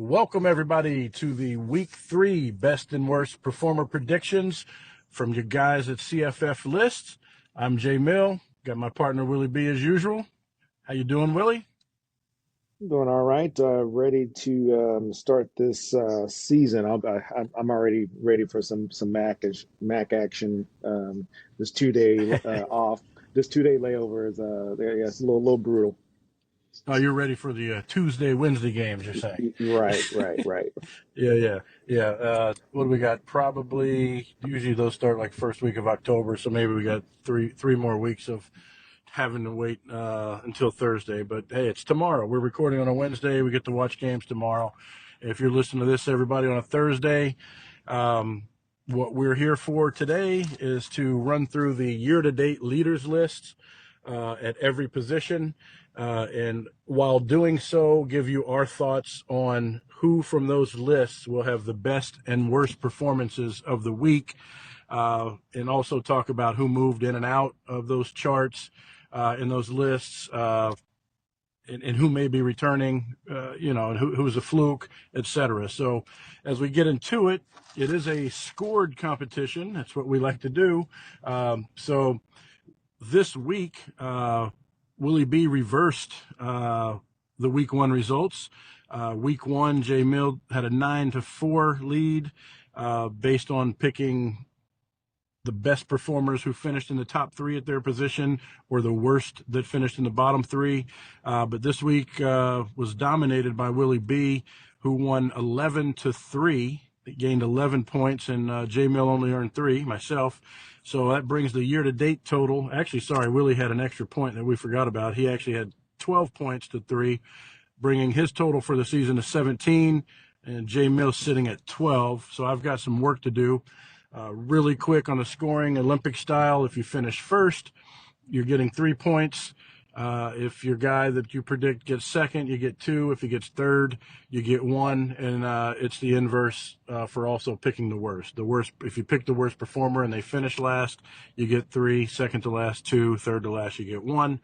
Welcome, everybody, to the Week 3 Best and Worst Performer Predictions from your guys at CFF Lists. I'm Jay Mill. Got my partner, Willie B, as usual. How you doing, Willie? Doing all right. Ready to start this season. I'm already ready for some Mac action. This 2 day off. This 2 day layover is yeah, it's a little brutal. Oh, you're ready for the Tuesday, Wednesday games, you're saying? Right. Yeah. What do we got? Probably, usually those start like first week of October, so maybe we got three more weeks of having to wait until Thursday. But hey, it's tomorrow. We're recording on a Wednesday. We get to watch games tomorrow. If you're listening to this, everybody, on a Thursday, um, what we're here for today is to run through the year-to-date leaders lists at every position. And while doing so, give you our thoughts on who from those lists will have the best and worst performances of the week, and also talk about who moved in and out of those charts in those lists, and who may be returning, and who's a fluke, etc. So as we get into it, it is a scored competition. That's what we like to do. So this week, Willie B reversed the week 1 results. Week 1, Jay Mill had a 9-4 lead based on picking the best performers who finished in the top 3 at their position, or the worst that finished in the bottom 3. But this week was dominated by Willie B, who won 11-3. He gained 11 points, and Jay Mill only earned 3, myself. So that brings the year-to-date total. Actually, sorry, Willie had an extra point that we forgot about. He actually had 12 points to 3, bringing his total for the season to 17, and Jay Mill sitting at 12. So I've got some work to do. Really quick on the scoring, Olympic style, if you finish first, you're getting 3 points. If your guy that you predict gets second, you get 2. If he gets third, you get 1. And it's the inverse for also picking the worst. If you pick the worst performer and they finish last, you get 3. Second to last, 2. Third to last, you get 1.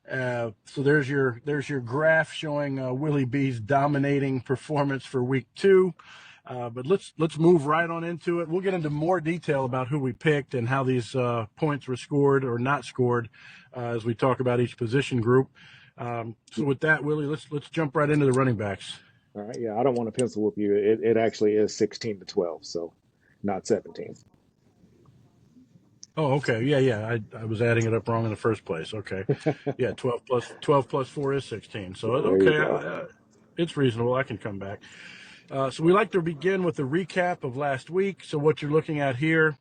So there's your graph showing Willie B's dominating performance for week 2. But let's move right on into it. We'll get into more detail about who we picked and how these points were scored or not scored as we talk about each position group. So with that, Willie, let's jump right into the running backs. All right. Yeah, I don't want to pencil whoop you. It actually is 16-12, so not 17. Oh, okay. Yeah. I was adding it up wrong in the first place. Okay. Yeah, 12 plus 4 is 16. So There you okay, go. it's reasonable. I can come back. So we like to begin with a recap of last week. So what you're looking at here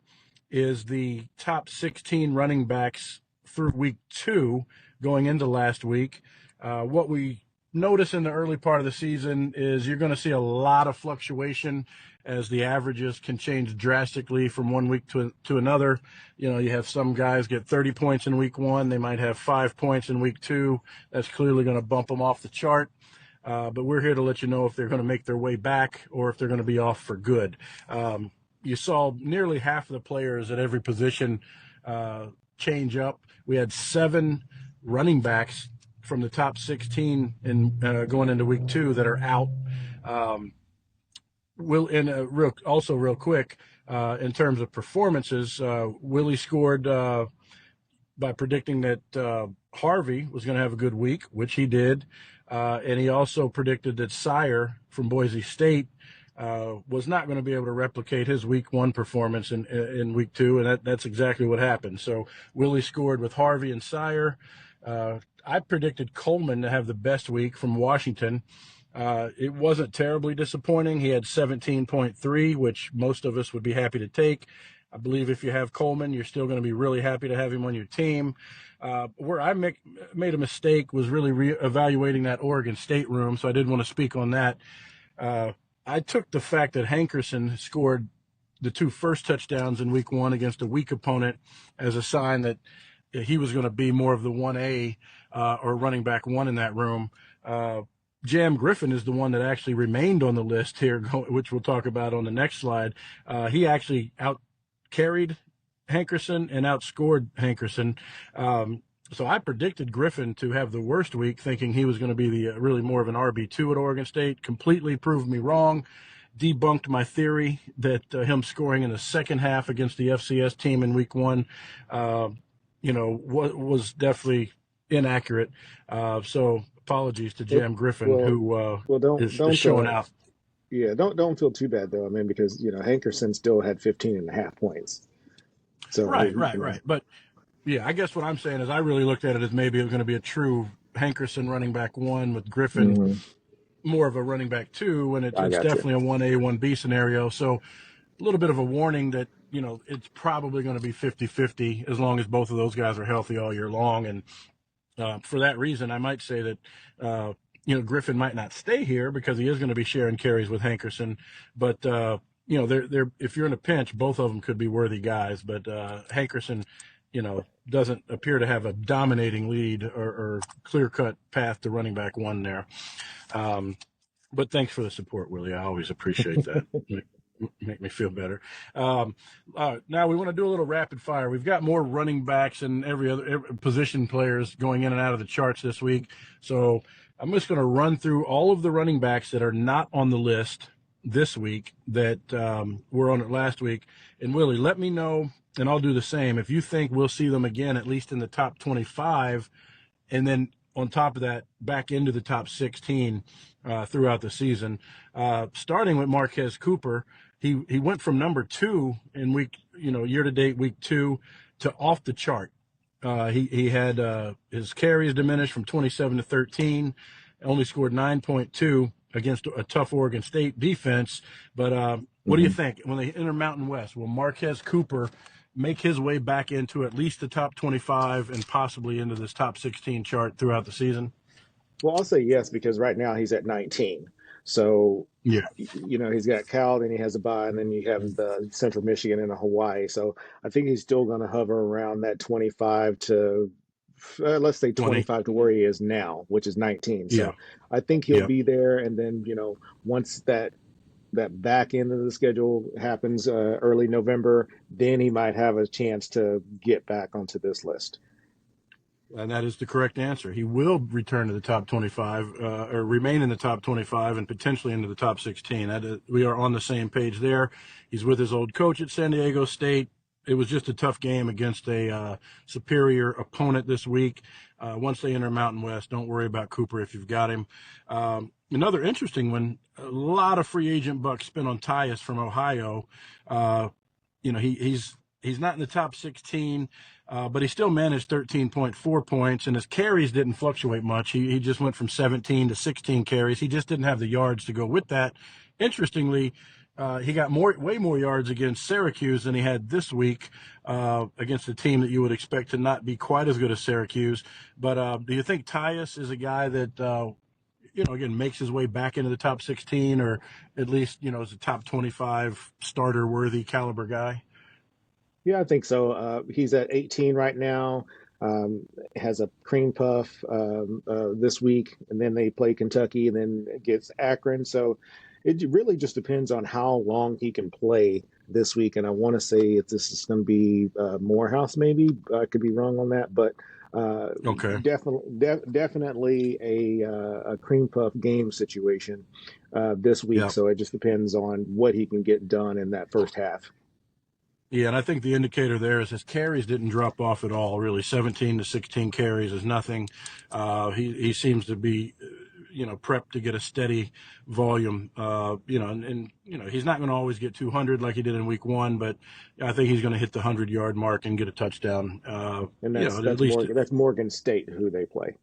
is the top 16 running backs through week 2 going into last week. What we notice in the early part of the season is you're going to see a lot of fluctuation as the averages can change drastically from one week to another. You have some guys get 30 points in week 1. They might have 5 points in week 2. That's clearly going to bump them off the chart. But we're here to let you know if they're going to make their way back or if they're going to be off for good. You saw nearly half of the players at every position change up. We had 7 running backs from the top 16 going into week 2 that are out. Real quick, in terms of performances, Willie scored by predicting that Harvey was going to have a good week, which he did. And he also predicted that Sire from Boise State was not going to be able to replicate his week 1 performance in week 2, and that's exactly what happened. So Willie scored with Harvey and Sire. I predicted Coleman to have the best week from Washington. It wasn't terribly disappointing. He had 17.3, which most of us would be happy to take. I believe if you have Coleman, you're still going to be really happy to have him on your team. Where I made a mistake was really evaluating that Oregon State room, so I did want to speak on that. I took the fact that Hankerson scored the 2 first touchdowns in week 1 against a weak opponent as a sign that he was going to be more of the 1A or running back 1 in that room. Jam Griffin is the one that actually remained on the list here, which we'll talk about on the next slide. He actually out carried Hankerson and outscored Hankerson. So I predicted Griffin to have the worst week, thinking he was going to be the really more of an RB2 at Oregon State. Completely proved me wrong. Debunked my theory that him scoring in the second half against the FCS team in week one, uh, was definitely inaccurate. So apologies to Well, Jam Griffin, well, who well, is showing out. yeah, don't feel too bad though. I mean, because Hankerson still had 15.5 points. So Right, right, right. But yeah, I guess what I'm saying is I really looked at it as maybe it was going to be a true Hankerson running back one with Griffin mhm, more of a running back two, when I it's got you. definitely a 1A, 1B scenario. So a little bit of a warning that, it's probably going to be 50-50 as long as both of those guys are healthy all year long. And for that reason, I might say that, Griffin might not stay here because he is going to be sharing carries with Hankerson. But, they're if you're in a pinch, both of them could be worthy guys. But Hankerson, doesn't appear to have a dominating lead or clear cut path to running back one there. Um, but thanks for the support, Willie. I always appreciate that. Make me feel better. Now we want to do a little rapid fire. We've got more running backs and every position players going in and out of the charts this week. So I'm just going to run through all of the running backs that are not on the list this week that were on it last week. And Willie, let me know, and I'll do the same. If you think we'll see them again, at least in the top 25, and then on top of that, back into the top 16 throughout the season. Starting with Marquez Cooper, he went from number 2 in year to date week 2 to off the chart. He had his carries diminished from 27 to 13, only scored 9.2 against a tough Oregon State defense. But what do you Mhm. think when they enter Mountain West? Will Marquez Cooper make his way back into at least the top 25 and possibly into this top 16 chart throughout the season? Well, I'll say yes because right now he's at 19. So, Yeah, he's got Cal, then he has a bye, and then you have the Central Michigan and a Hawaii. So I think he's still going to hover around that 25 to, let's say 20. 25 to where he is now, which is 19. Yeah, So I think he'll yeah. be there. And then, once that back end of the schedule happens early November, then he might have a chance to get back onto this list. And that is the correct answer. He will return to the top 25 or remain in the top 25 and potentially into the top 16. We are on the same page there. He's with his old coach at San Diego State. It was just a tough game against a superior opponent this week. Once they enter Mountain West, don't worry about Cooper if you've got him. Another interesting one, a lot of free agent bucks spent on Tyus from Ohio. He's not in the top 16, but he still managed 13.4 points, and his carries didn't fluctuate much. He just went from 17 to 16 carries. He just didn't have the yards to go with that. Interestingly, he got way more yards against Syracuse than he had this week against a team that you would expect to not be quite as good as Syracuse. But do you think Tyus is a guy that again, makes his way back into the top 16, or at least, is a top 25 starter worthy caliber guy? Yeah, I think so. He's at 18 right now. Has a cream puff this week, and then they play Kentucky, and then it gets Akron. So it really just depends on how long he can play this week. And I want to say if this is going to be Morehouse, maybe I could be wrong on that, but uh, Okay. definitely a cream puff game situation this week. Yeah. So it just depends on what he can get done in that first half. Yeah, and I think the indicator there is his carries didn't drop off at all. Really, 17 to 16 carries is nothing. He seems to be, prepped to get a steady volume. And he's not going to always get 200 like he did in week one, but I think he's going to hit the 100-yard mark and get a touchdown. And At least. That's Morgan State who they play.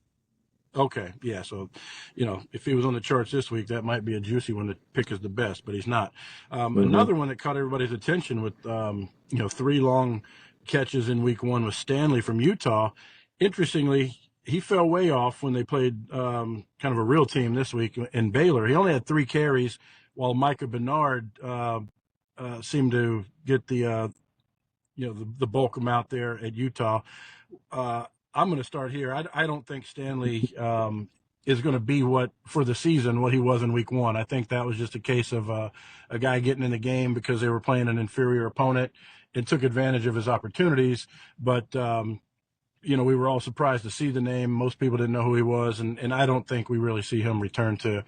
Okay, yeah. So, if he was on the charts this week, that might be a juicy one to pick as the best, but he's not. Hmm. Another one that caught everybody's attention with 3 long catches in week one was Stanley from Utah. Interestingly, he fell way off when they played kind of a real team this week in Baylor. He only had 3 carries, while Micah Bernard seemed to get the bulk amount there at Utah. Uh, I'm going to start here. I don't think Stanley is going to be what he was in week one. I think that was just a case of a guy getting in the game because they were playing an inferior opponent and took advantage of his opportunities. But we were all surprised to see the name. Most people didn't know who he was, and I don't think we really see him return to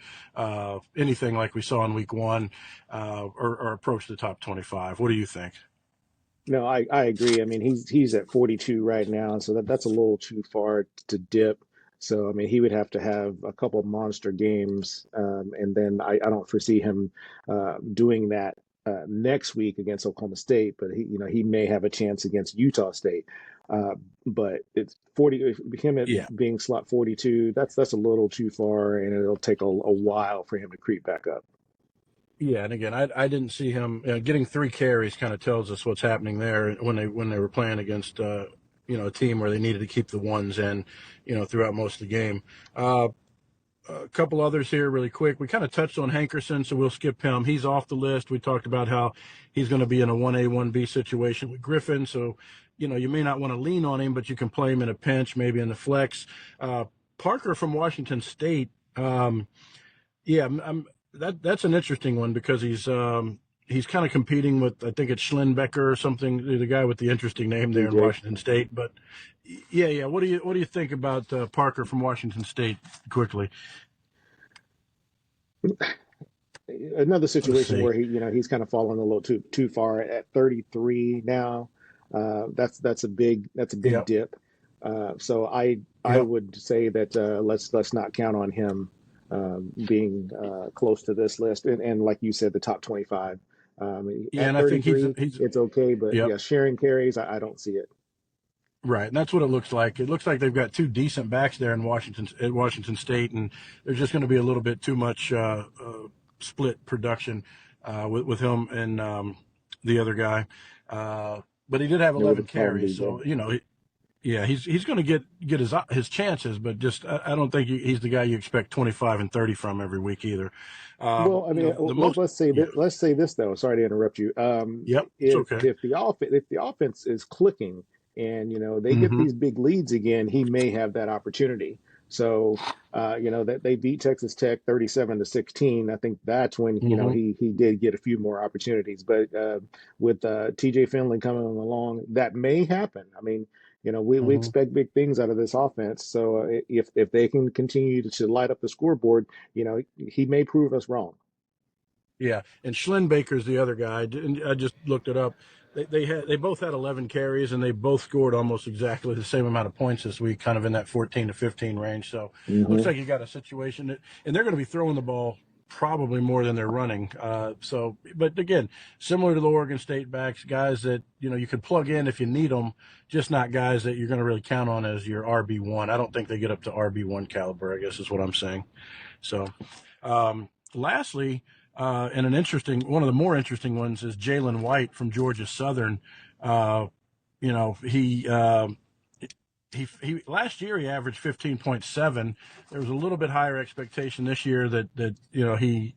anything like we saw in week one, or approach the top 25. What do you think? No, I agree. I mean, he's at 42 right now, so that's a little too far to dip. So I mean, he would have to have a couple monster games, and then I don't foresee him doing that next week against Oklahoma State. But he may have a chance against Utah State. Uh, but it's 40 him at Yeah. being slot 42. That's a little too far, and it'll take a while for him to creep back up. Yeah, and again, I didn't see him getting 3 carries. Kind of tells us what's happening there when they were playing against a team where they needed to keep the ones in, throughout most of the game. A couple others here really quick. We kind of touched on Hankerson, so we'll skip him. He's off the list. We talked about how he's going to be in a 1A, 1B situation with Griffin. So, you may not want to lean on him, but you can play him in a pinch, maybe in the flex. Parker from Washington State. Yeah, that's an interesting one because he's kind of competing with, I think it's Schlenbecker or something, the guy with the interesting name there in DJ. Washington State. But yeah. What do you think about Parker from Washington State quickly? Another Let's situation see. where he's kind of fallen a little too far at 33 now. That's a big Yep. dip. So I Yep. would say that let's not count on him being close to this list. And like you said, the top 25. Yeah, At and I think he's 33, he's it's okay, but yep. yeah, sharing carries, I don't see it. Right, and that's what it looks like. It looks like they've got two decent backs there in Washington State, and there's just going to be a little bit too much split production with him and the other guy. But he did have Yeah, we'll 11 just call him carries, DJ. so yeah, he's going to get his chances, but just I don't think he's the guy you expect 25 and 30 from every week either. Well, I mean, The most, yeah, let's say this though. Sorry to interrupt you. yep, it's If okay. the offense is clicking and they get Hmm. these big leads again, he may have that opportunity. So, that they beat Texas Tech 37-16. I think that's when Hmm. he did get a few more opportunities. But with TJ Finley coming along, that may happen. I mean, we Hmm. expect big things out of this offense. So if they can continue to light up the scoreboard, he may prove us wrong. Yeah, and Schlenbaker's the other guy. And I just looked it up. They both had 11 carries, and they both scored almost exactly the same amount of points this week, kind of in that 14 to 15 range. So looks Hmm. like you got a situation and they're going to be throwing the ball probably more than they're running. But again, similar to the Oregon State backs, guys that you could plug in if you need them, just not guys that you're going to really count on as your RB1. I don't think they get up to RB1 caliber, I guess is what I'm saying. So, lastly, and one of the more interesting ones is Jalen White from Georgia Southern. Uh, you know, he last year he averaged 15.7. There was a little bit higher expectation this year that he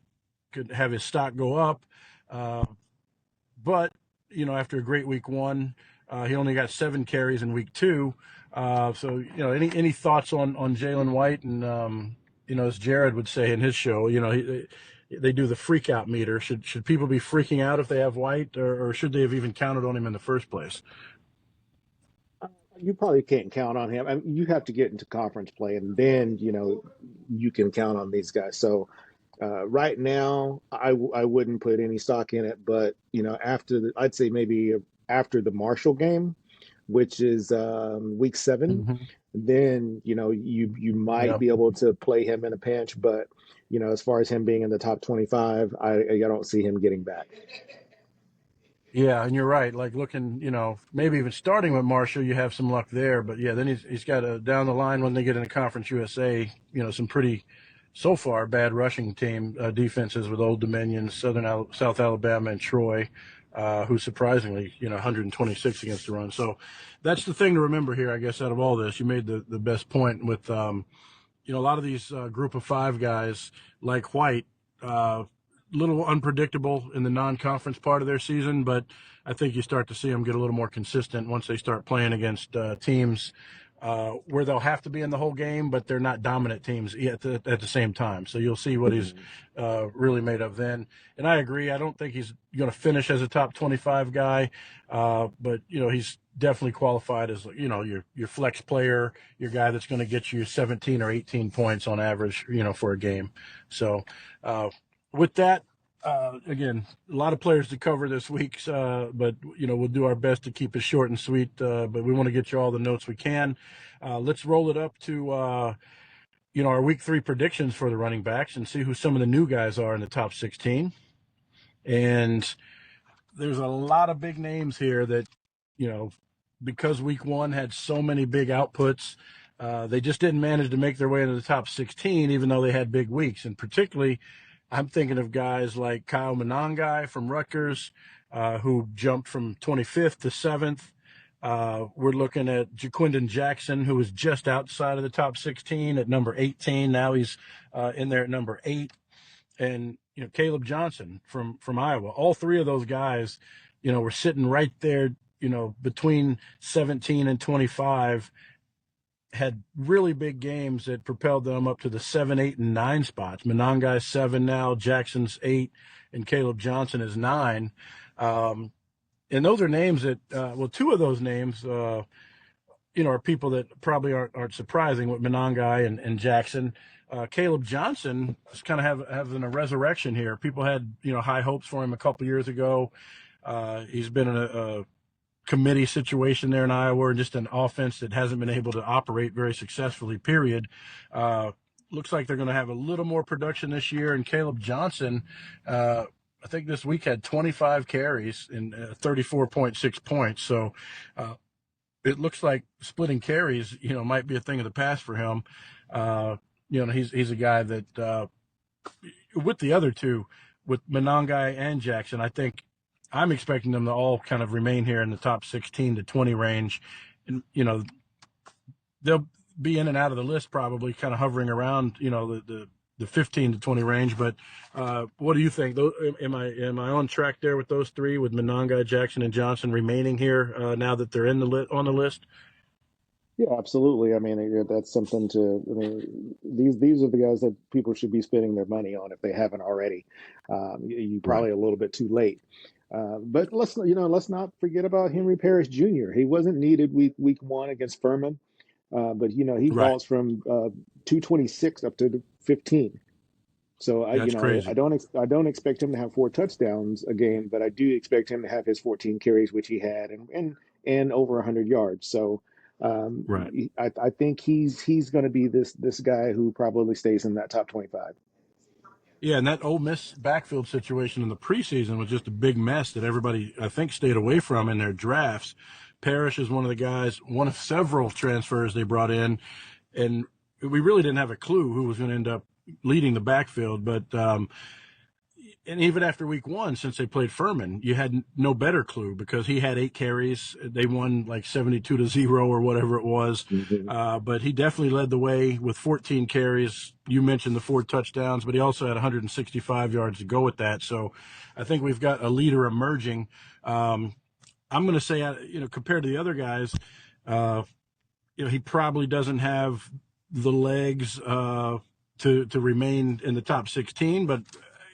could have his stock go up, uh, but after a great week one, he only got 7 carries in week two. So any thoughts on Jalen White and as Jared would say in his show, they do the freak out meter. Should people be freaking out if they have White, or should they have even counted on him in the first place? You probably can't count on him. I mean, you have to get into conference play, and then you can count on these guys. So right now, I wouldn't put any stock in it. But I'd say maybe after the Marshall game, which is week 7, Mm-hmm. then you might Yep. be able to play him in a pinch. But as far as him being in the top 25, I don't see him getting back. Yeah, and you're right. Like looking, maybe even starting with Marshall, you have some luck there. But yeah, then he's got a down the line when they get into Conference USA, some pretty so far bad rushing team defenses with Old Dominion, South Alabama, and Troy, who surprisingly, 126 against the run. So that's the thing to remember here, I guess. Out of all this, you made the best point with a lot of these group of five guys like White, little unpredictable in the non-conference part of their season, but I think you start to see them get a little more consistent once they start playing against teams where they'll have to be in the whole game, but they're not dominant teams at the same time. So you'll see what he's Mhm. really made of then. And I agree. I don't think he's going to finish as a top 25 guy, but he's definitely qualified as your flex player, your guy that's going to get you 17 or 18 points on average, for a game. So with that. Again, a lot of players to cover this week, but we'll do our best to keep it short and sweet. But we want to get you all the notes we can. Let's roll it up to our week 3 predictions for the running backs and see who some of the new guys are in the top 16. And there's a lot of big names here that because week 1 had so many big outputs. They just didn't manage to make their way into the top 16, even though they had big weeks. And particularly, I'm thinking of guys like Kyle Monangai from Rutgers, who jumped from 25th to 7th. We're looking at Jaquindon Jackson, who was just outside of the top 16 at number 18. Now he's in there at number 8. And Caleb Johnson from Iowa. All 3 of those guys, were sitting right there, between 17 and 25. Had really big games that propelled them up to the 7, 8, and 9 spots. Monangai's 7 now, Jackson's 8, and Caleb Johnson is 9. And those are names that, 2 of those names, are people that probably aren't surprising with Monangai and Jackson. Caleb Johnson is kind of having a resurrection here. People had, high hopes for him a couple years ago. He's been in a committee situation there in Iowa, and just an offense that hasn't been able to operate very successfully, period. Looks like they're going to have a little more production this year. And Caleb Johnson, I think this week had 25 carries and 34.6 points. So it looks like splitting carries, might be a thing of the past for him. He's a guy that with the other 2, with Monangai and Jackson, I think I'm expecting them to all kind of remain here in the top 16 to 20 range. And, they'll be in and out of the list probably kind of hovering around, the 15 to 20 range. But what do you think? Am I on track there with those 3, with Monangai, Jackson, and Johnson remaining here now that they're on the list? Yeah, absolutely. I mean, that's something to. I mean, these are the guys that people should be spending their money on if they haven't already. You Right. probably a little bit too late. But let's not forget about Henry Parrish Jr. He wasn't needed week 1 against Furman, but he Right. vaults from 226 up to 15. So That's I crazy. don't expect him to have 4 touchdowns a game, but I do expect him to have his 14 carries, which he had, and over 100 yards. So Right. I think he's going to be this guy who probably stays in that top 25. Yeah, and that Ole Miss backfield situation in the preseason was just a big mess that everybody, I think, stayed away from in their drafts. Parrish is one of the guys, one of several transfers they brought in, and we really didn't have a clue who was going to end up leading the backfield. But and even after week 1, since they played Furman, you had no better clue because he had 8 carries. They won like 72-0 or whatever it was. Mhm. But he definitely led the way with 14 carries. You mentioned the 4 touchdowns, but he also had 165 yards to go with that. So I think we've got a leader emerging. I'm going to say, compared to the other guys, uh, he probably doesn't have the legs to remain in the top 16, but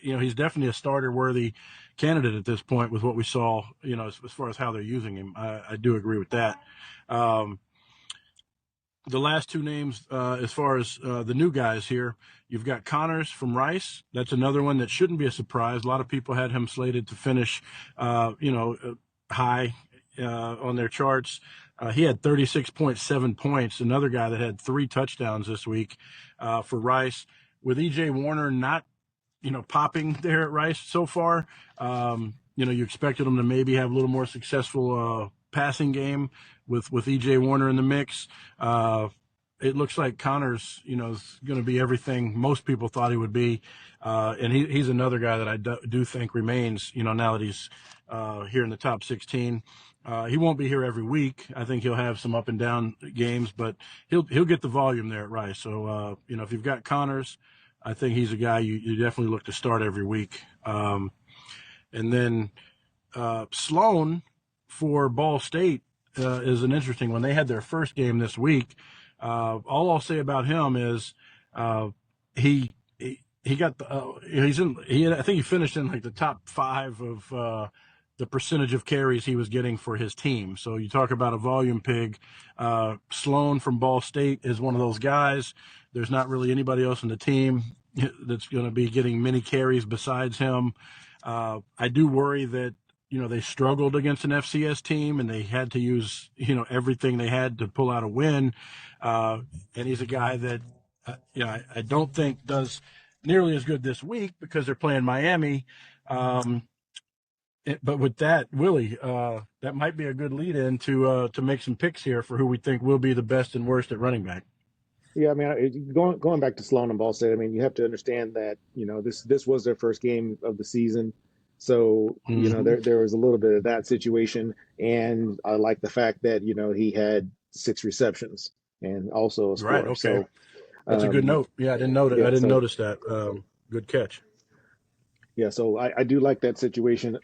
he's definitely a starter worthy candidate at this point with what we saw, as far as how they're using him. I do agree with that. Um, the last 2 names, as far as the new guys here, you've got Connors from Rice. That's another one that shouldn't be a surprise. A lot of people had him slated to finish, high on their charts. He had 36.7 points. Another guy that had 3 touchdowns this week for Rice. With E.J. Warner not popping there at Rice so far. You expected him to maybe have a little more successful passing game with E.J. Warner in the mix. It looks like Connors, is going to be everything most people thought he would be. And he's another guy that I do think remains, now that he's here in the top 16. He won't be here every week. I think he'll have some up and down games, but he'll get the volume there at Rice. So, if you've got Connors, I think he's a guy you definitely look to start every week. And then Sloan for Ball State, is an interesting one. They had their first game this week. All I'll say about him is uh, he got the he's in he I think he finished in like the top 5 of the percentage of carries he was getting for his team. So you talk about a volume pig. Sloan from Ball State is one of those guys. There's not really anybody else in the team that's going to be getting many carries besides him. I do worry that they struggled against an FCS team and they had to use everything they had to pull out a win. And he's a guy that I don't think does nearly as good this week because they're playing Miami. But with that, Willie, that might be a good lead-in to make some picks here for who we think will be the best and worst at running back. Yeah, I mean, going back to Sloan and Ball State, I mean, you have to understand that this was their first game of the season, so Mm-hmm. there was a little bit of that situation, and I like the fact that he had 6 receptions and also a Right. score. Okay. So That's a good um, note. Yeah, I didn't notice. I yeah, didn't so notice that. Good catch. Yeah, so I do like that situation.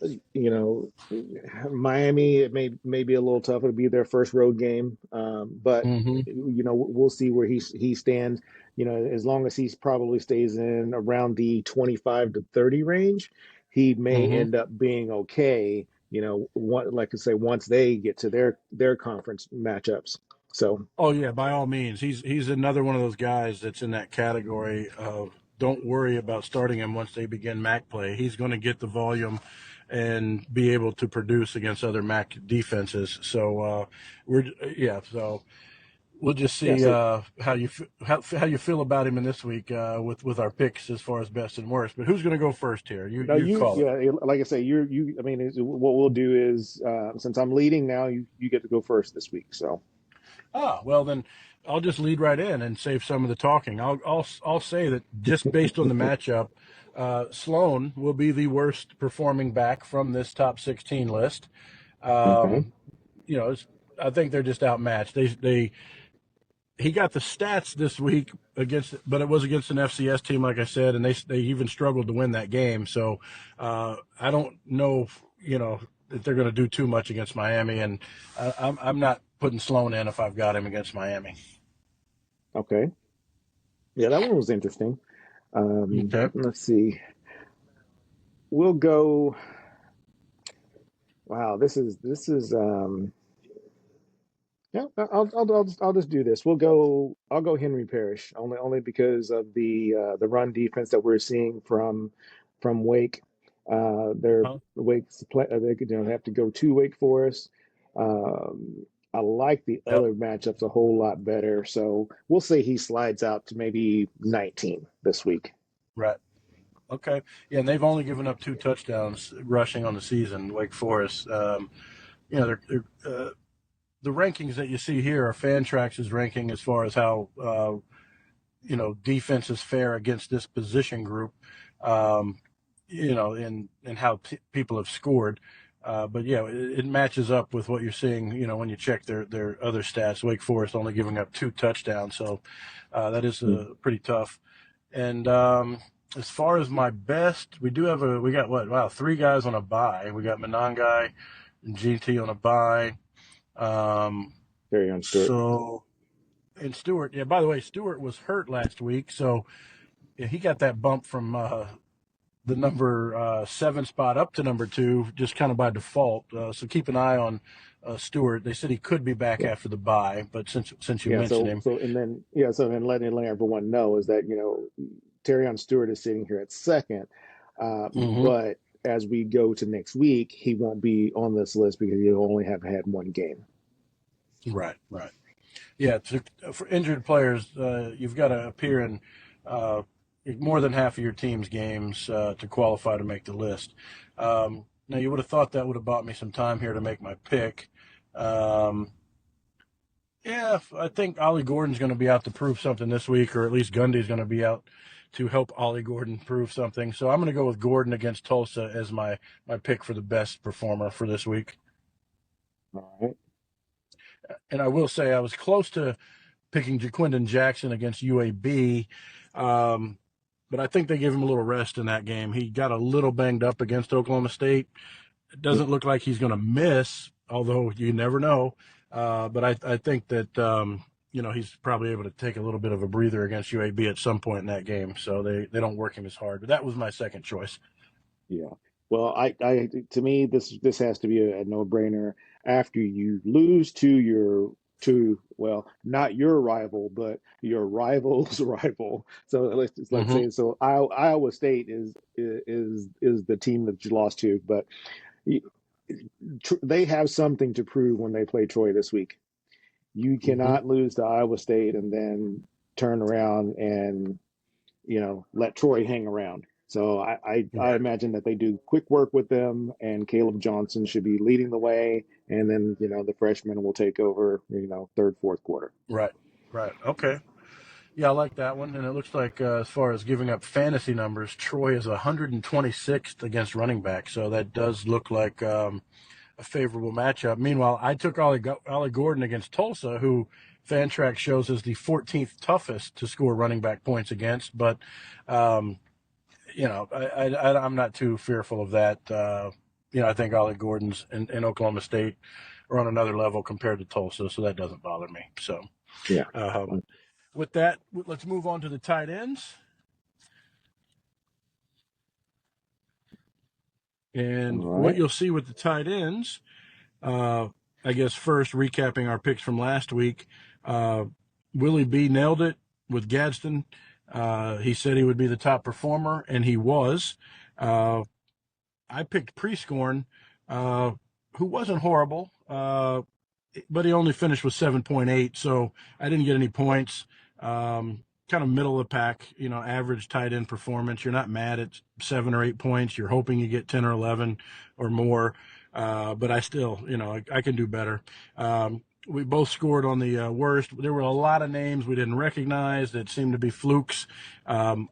Miami, it may be a little tough. It'll be their first road game, but Mm-hmm. we'll see where he stands. As long as he probably stays in around the 25 to 30 range, he may Mm-hmm. end up being okay. Like I say, once they get to their conference matchups. So Oh yeah, by all means. He's another one of those guys that's in that category of don't worry about starting him once they begin MAC play. He's going to get the volume and be able to produce against other MAC defenses. So so we'll just yeah, see so how you feel about him in this week with our picks as far as best and worst. But who's going to go first here? no, You call it. yeah, like I say, you. I mean, what we'll do is since I'm leading now, you get to go first this week. So Well then, I'll just lead right in and save some of the talking. I'll say that just based on the matchup, Sloan will be the worst performing back from this top 16 list. okay, Um, I think they're just outmatched. He got the stats this week but it was against an FCS team, like I said, and they even struggled to win that game. So I don't know, that they're going to do too much against Miami, and I'm not putting Sloan in if I've got him against Miami. okay, yeah, that one was interesting. Okay. Let's see, we'll go. Wow, this is. Yeah, I'll just do this. I'll go Henry Parrish only because of the run defense that we're seeing from Wake. Their Huh? Wake's play, they could have to go to Wake Forest. I like the Yep. other matchups a whole lot better. So we'll say he slides out to maybe 19 this week. Right. Okay. Yeah, and they've only given up 2 touchdowns rushing on the season. Wake Forest. The rankings that you see here are Fantrax's ranking as far as how defenses fare against this position group, um, and how people have scored. But yeah, it matches up with what you're seeing. When you check their other stats, Wake Forest only giving up 2 touchdowns, so that is pretty tough. And as far as my best, we got what? Wow, 3 guys on a bye. We got Monangai and GT on a bye. Um, Very on Stewart. so and Stewart, yeah. By the way, Stewart was hurt last week, so yeah, he got that bump from the number 7 spot up to number 2, just kind of by default. So keep an eye on Stewart. They said he could be back Yeah. after the bye, but since you Yeah, mentioned so him, letting everyone know is that Terrion Stewart is sitting here at second, hmm but as we go to next week, he won't be on this list because he'll only have had one game. right, right, yeah. For injured players, you've got to appear in uh, more than half of your team's games to qualify to make the list. Now, you would have thought that would have bought me some time here to make my pick. Um, Yeah, I think Ollie Gordon's going to be out to prove something this week, or at least Gundy's going to be out to help Ollie Gordon prove something. So I'm going to go with Gordon against Tulsa as my pick for the best performer for this week. All right. And I will say I was close to picking Jaquindon Jackson against UAB, um, but I think they gave him a little rest in that game. He got a little banged up against Oklahoma State. It doesn't look like he's going to miss, although you never know. But I think that he's probably able to take a little bit of a breather against UAB at some point in that game, so they don't work him as hard. But that was my second choice. Yeah. Well, to me, this has to be a no-brainer. After you lose to well, not your rival, but your rival's rival. So let's Hmm. say, so Iowa State is the team that you lost to, but they have something to prove when they play Troy this week. You Hmm. cannot lose to Iowa State and then turn around and let Troy hang around. So I Right. imagine that they do quick work with them, and Caleb Johnson should be leading the way, and then the freshman will take over, third, fourth quarter. Right. Right. Okay. Yeah, I like that one. And it looks like, as far as giving up fantasy numbers, Troy is 126th against running back. So that does look like a favorable matchup. Meanwhile, I took Ollie Gordon against Tulsa, who Fantrax shows is the 14th toughest to score running back points against. But, um, I'm not too fearful of that. I think Ollie Gordon's in Oklahoma State are on another level compared to Tulsa, so that doesn't bother me. So, Yeah. um, with that, let's move on to the tight ends. All And what right. you'll see with the tight ends, uh, I guess first recapping our picks from last week, uh, Willie B nailed it with Gadsden. He said he would be the top performer, and he was. Uh, I picked Prescorn, uh, who wasn't horrible, but he only finished with 7.8, so I didn't get any points. Kind of middle of the pack, average tight end performance. You're not mad at 7 or 8 points. You're hoping you get 10 or 11 or more, but I still, I can do better. We both scored on the worst. There were a lot of names we didn't recognize that seemed to be flukes. Um,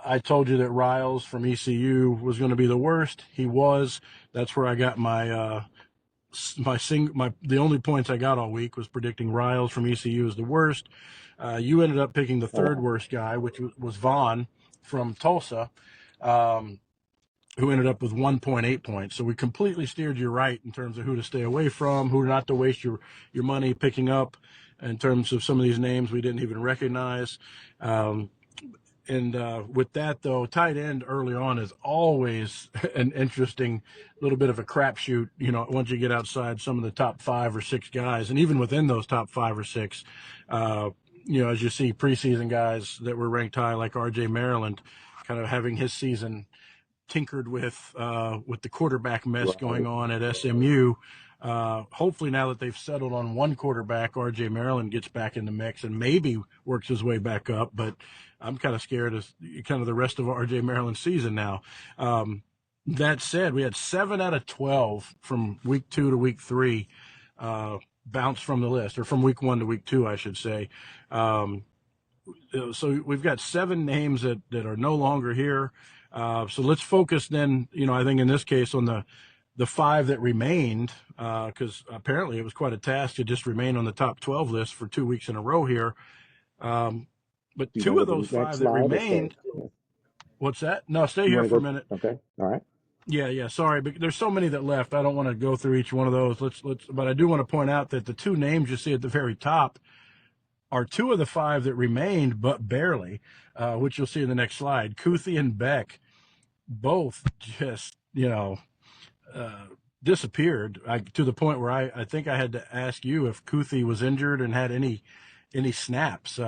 I told you that Riles from ECU was going to be the worst. He was. That's where I got the only points I got all week was predicting Riles from ECU as the worst. You ended up picking the Oh third wow. worst guy, which was Vaughn from Tulsa, um, who ended up with 1.8 points. So we completely steered you right in terms of who to stay away from, who not to waste your money picking up. In terms of some of these names we didn't even recognize. Um, and with that, though, tight end early on is always an interesting little bit of a crapshoot. Once you get outside some of the top 5 or 6 guys, and even within those top 5 or 6, uh, as you see preseason guys that were ranked high, like R.J. Maryland, kind of having his season tinkered with the quarterback mess going Right. on at SMU. Hopefully, now that they've settled on one quarterback, R.J. Maryland gets back in the mix and maybe works his way back up. But I'm kind of scared of kind of the rest of R.J. Maryland's season now. That said, we had 7 out of 12 from week 2 to week 3 bounce from the list, or from week 1 to week 2, I should say. Um, so we've got 7 names that are no longer here. So let's focus then, I think in this case on the 5 that remained, because apparently it was quite a task to just remain on the top 12 list for 2 weeks in a row here. Um, but Do you want 2 to of go those to the next 5 that slide or stay? remained, what's that? No, stay You here want for to a go? minute. Okay. All right. Yeah, yeah. Sorry, but there's so many that left. I don't want to go through each one of those. But I do want to point out that the 2 names you see at the very top are 2 of the 5 that remained, but barely, which you'll see in the next slide. Kuthi and Beck both just, uh, disappeared, to the point where I think I had to ask you if Kuthi was injured and had any snaps.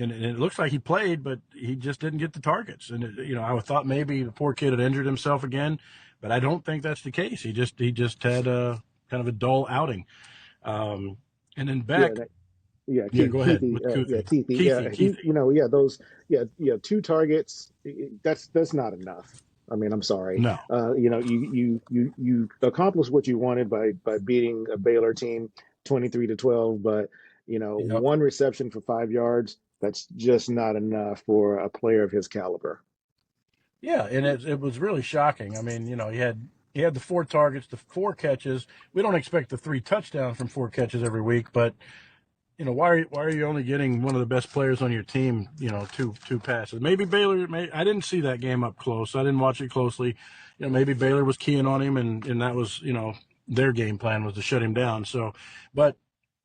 And it looks like he played, but he just didn't get the targets. And I thought maybe the poor kid had injured himself again, but I don't think that's the case. He just had a kind of a dull outing. Um, and then Yeah. Beck, Yeah, yeah, go ahead Keithy, with Kuthi. Keithy, Keithy, he, Keithy. yeah, those, yeah, 2 targets. That's not enough. I mean, I'm sorry. No. You accomplished what you wanted by beating a Baylor team 23-12, but Yep. one reception for 5 yards. That's just not enough for a player of his caliber. Yeah, and it was really shocking. I mean, he had the 4 targets, the 4 catches. We don't expect the 3 touchdowns from 4 catches every week, but why are you only getting one of the best players on your team, two passes? Maybe Baylor. I didn't see that game up close. I didn't watch it closely. Maybe Baylor was keying on him, and that was their game plan was to shut him down. So, but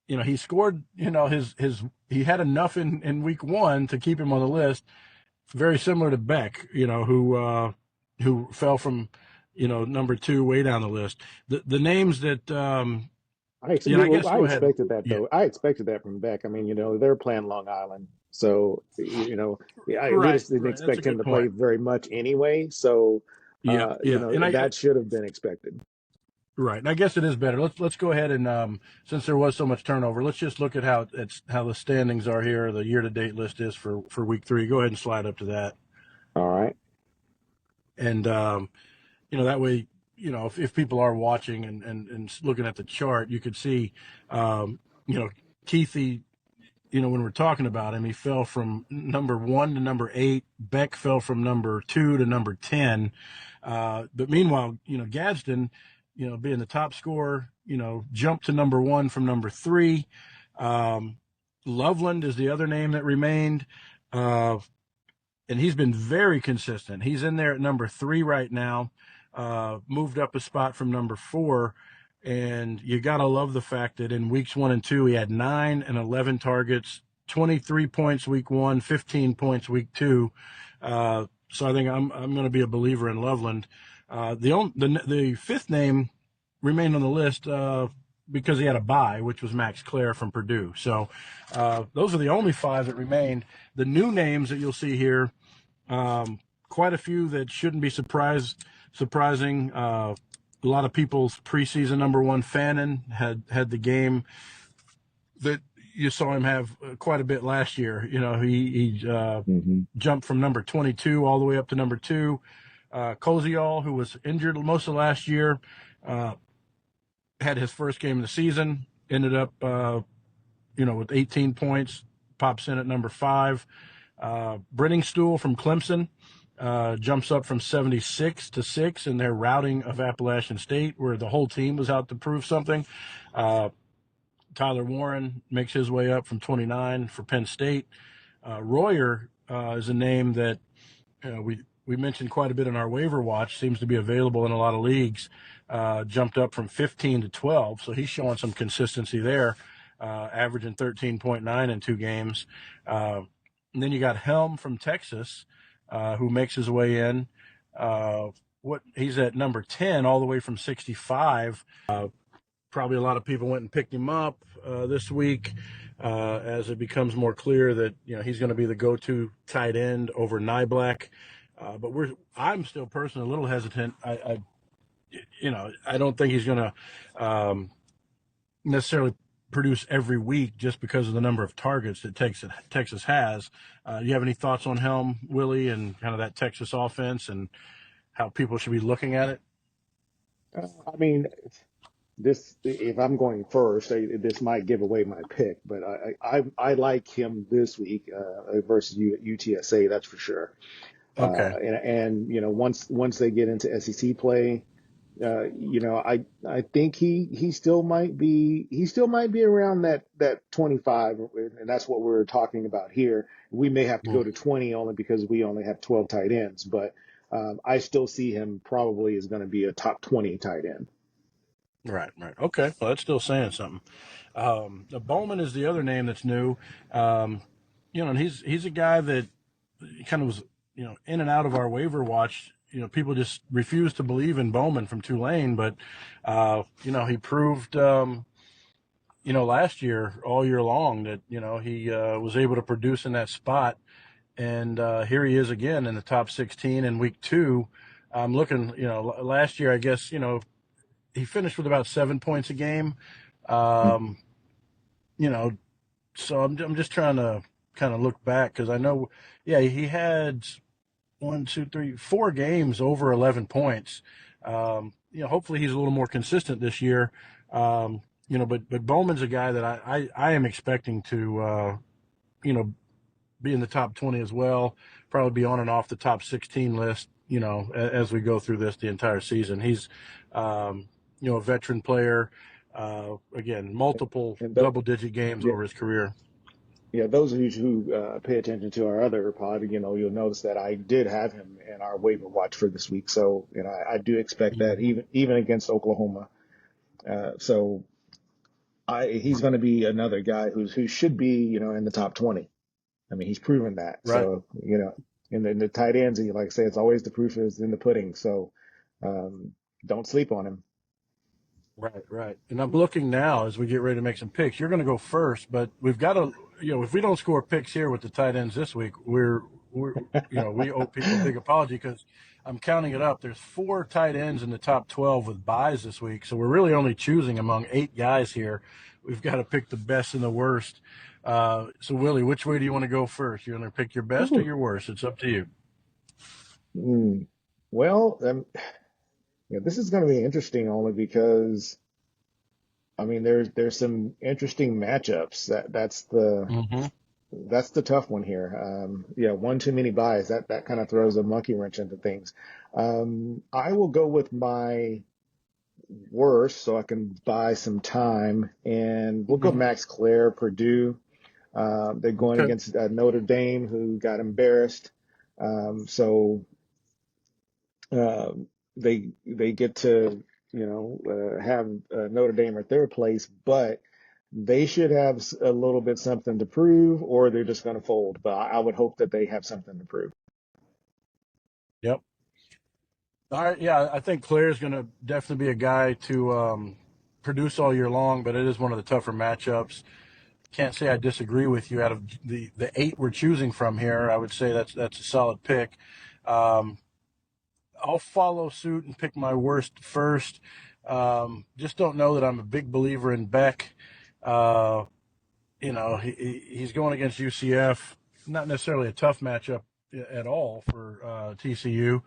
he scored. He had enough in week one to keep him on the list. Very similar to Beck, who fell from number two way down the list. The names that I guess I go ahead. expected that Yeah, though. I expected that from Beck. I mean, they're playing Long Island, so we right, just didn't right. That's a expect him good to play point. very much anyway. So, Yeah, yeah, and I that should have been expected. right, and I guess it is better. Let's go ahead and since there was so much turnover, let's just look at how the standings are here. The year to date list is for week three. Go ahead and slide up to that, All right. and that way, if people are watching and looking at the chart, you could see, um, you know, Keithy, when we're talking about him, he fell from number one to number eight. Beck fell from number two to number 10. But meanwhile, Gadsden, being the top scorer, jumped to number one from number three. Um, Loveland is the other name that remained. And he's been very consistent. He's in there at number three right now, moved up a spot from number four. And you got to love the fact that in weeks 1 and 2, he had 9 and 11 targets, 23 points week 1, 15 points week 2. So I think I'm going to be a believer in Loveland. The fifth name remained on the list because he had a bye, which was Max Clare from Purdue. So those are the only 5 that remained. The new names that you'll see here, quite a few that shouldn't be surprising. A lot of people's preseason number one, Fannin, had the game that you saw him have quite a bit last year. He jumped from number 22 all the way up to number 2. Koziol, who was injured most of last year, had his first game of the season, ended up, with 18 points, pops in at number 5. Brenningstool from Clemson jumps up from 76 to 6 in their routing of Appalachian State, where the whole team was out to prove something. Tyler Warren makes his way up from 29 for Penn State. Royer is a name that we mentioned quite a bit in our waiver watch, seems to be available in a lot of leagues. Jumped up from 15 to 12, so he's showing some consistency there, averaging 13.9 in 2 games. And then you got Helm from Texas, who makes his way in. He's at number 10, all the way from 65. Probably a lot of people went and picked him up this week as it becomes more clear that he's going to be the go-to tight end over Niblack. But I'm still personally a little hesitant. I don't think he's going to necessarily produce every week just because of the number of targets that Texas has. Do you have any thoughts on Helm, Willie, and kind of that Texas offense and how people should be looking at it? I mean, if I'm going first, this might give away my pick, but I like him this week versus UTSA, that's for sure. Okay. And once they get into SEC play, I think he still might be around that 25, and that's what we're talking about here. We may have to go to 20 only because we only have 12 tight ends, but I still see him probably is going to be a top 20 tight end. Right. Okay. Well, that's still saying something. Bowman is the other name that's new. And he's a guy that kind of was, in and out of our waiver watch. People just refuse to believe in Bowman from Tulane, but, he proved, last year, all year long, that, he was able to produce in that spot. And here he is again in the top 16 in week 2. I'm looking, last year, I guess, he finished with about 7 points a game. You know, so I'm just trying to kind of look back because I know, yeah, he had 4 games over 11 points. Hopefully he's a little more consistent this year. But Bowman's a guy that I am expecting to, be in the top 20 as well. Probably be on and off the top 16 list. As we go through the entire season, he's, a veteran player. Again, multiple And double-digit games yeah, over his career. yeah, those of you who pay attention to our other pod, you'll notice that I did have him in our waiver watch for this week. So, I do expect that even against Oklahoma. So he's going to be another guy who should be, in the top 20. I mean, he's proven that. Right. So, in the tight ends, like I say, it's always the proof is in the pudding. So, um, don't sleep on him. Right, right. And I'm looking now as we get ready to make some picks. You're going to go first, but we've got to, if we don't score picks here with the tight ends this week, we're we owe people a big apology because I'm counting it up. There's 4 tight ends in the top 12 with buys this week, so we're really only choosing among 8 guys here. We've got to pick the best and the worst. So Willie, which way do you want to go first? You want to pick your best or Ooh. your worst? It's up to you. Mm. Well, this is going to be interesting only because I mean there's some interesting matchups. Mm-hmm. That's the tough one here. Yeah, one too many buys that kind of throws a monkey wrench into things. I will go with my worst so I can buy some time, and we'll go Mm-hmm. Max Clare, Purdue. They're going Okay. against Notre Dame, who got embarrassed. So they get to have Notre Dame at their place, but they should have a little bit something to prove, or they're just going to fold. But I would hope that they have something to prove. Yep. All right, yeah, I think Claire's going to definitely be a guy to produce all year long, but it is one of the tougher matchups. Can't say I disagree with you. Out of the 8 we're choosing from here, I would say that's a solid pick. Um, I'll follow suit and pick my worst first. Just don't know that I'm a big believer in Beck. Uh, he's going against UCF, not necessarily a tough matchup at all for TCU.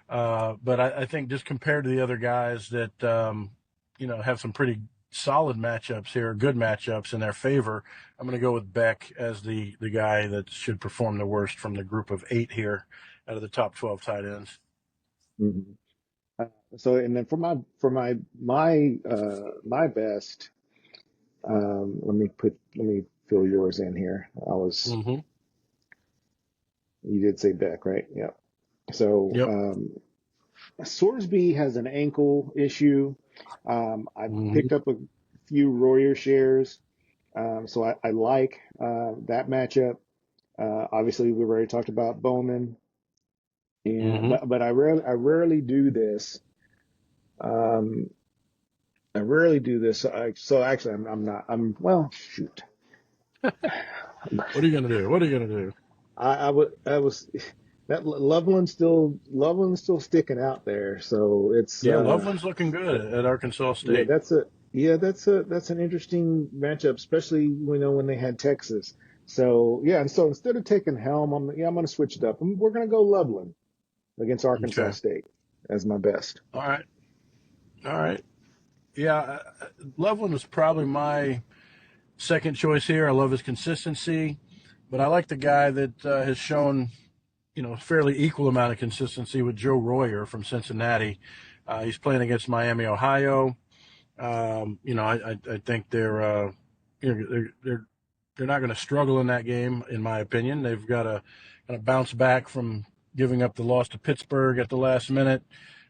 But I think just compared to the other guys that have some pretty solid matchups here, good matchups in their favor, I'm going to go with Beck as the guy that should perform the worst from the group of 8 here out of the top 12 tight ends. Mhm. So, and then for my best, let me fill yours in here. Mm-hmm. You did say Beck, right? Yeah. So, Yep. Sorsby has an ankle issue. I Mm-hmm. picked up a few Royer shares, so I like that matchup. Obviously, we've already talked about Bowman, and Mm-hmm. but I rarely do this. Um, I rarely do this. So actually, I'm not. Well, shoot. What are you going to do? What are you going to do? I was that Loveland's still sticking out there. So it's Yeah, Loveland's looking good at Arkansas yeah, State. that's an interesting matchup, especially when they had Texas. So yeah, and so instead of taking Helm, I'm gonna switch it up. We're gonna go Loveland against Arkansas Okay. State as my best. All right. All right. Yeah, Loveland was probably my second choice here. I love his consistency, but I like the guy that has shown, fairly equal amount of consistency with Joe Royer from Cincinnati. He's playing against Miami, Ohio. I think they're not going to struggle in that game, in my opinion. They've got to kind of bounce back from giving up the loss to Pittsburgh at the last minute.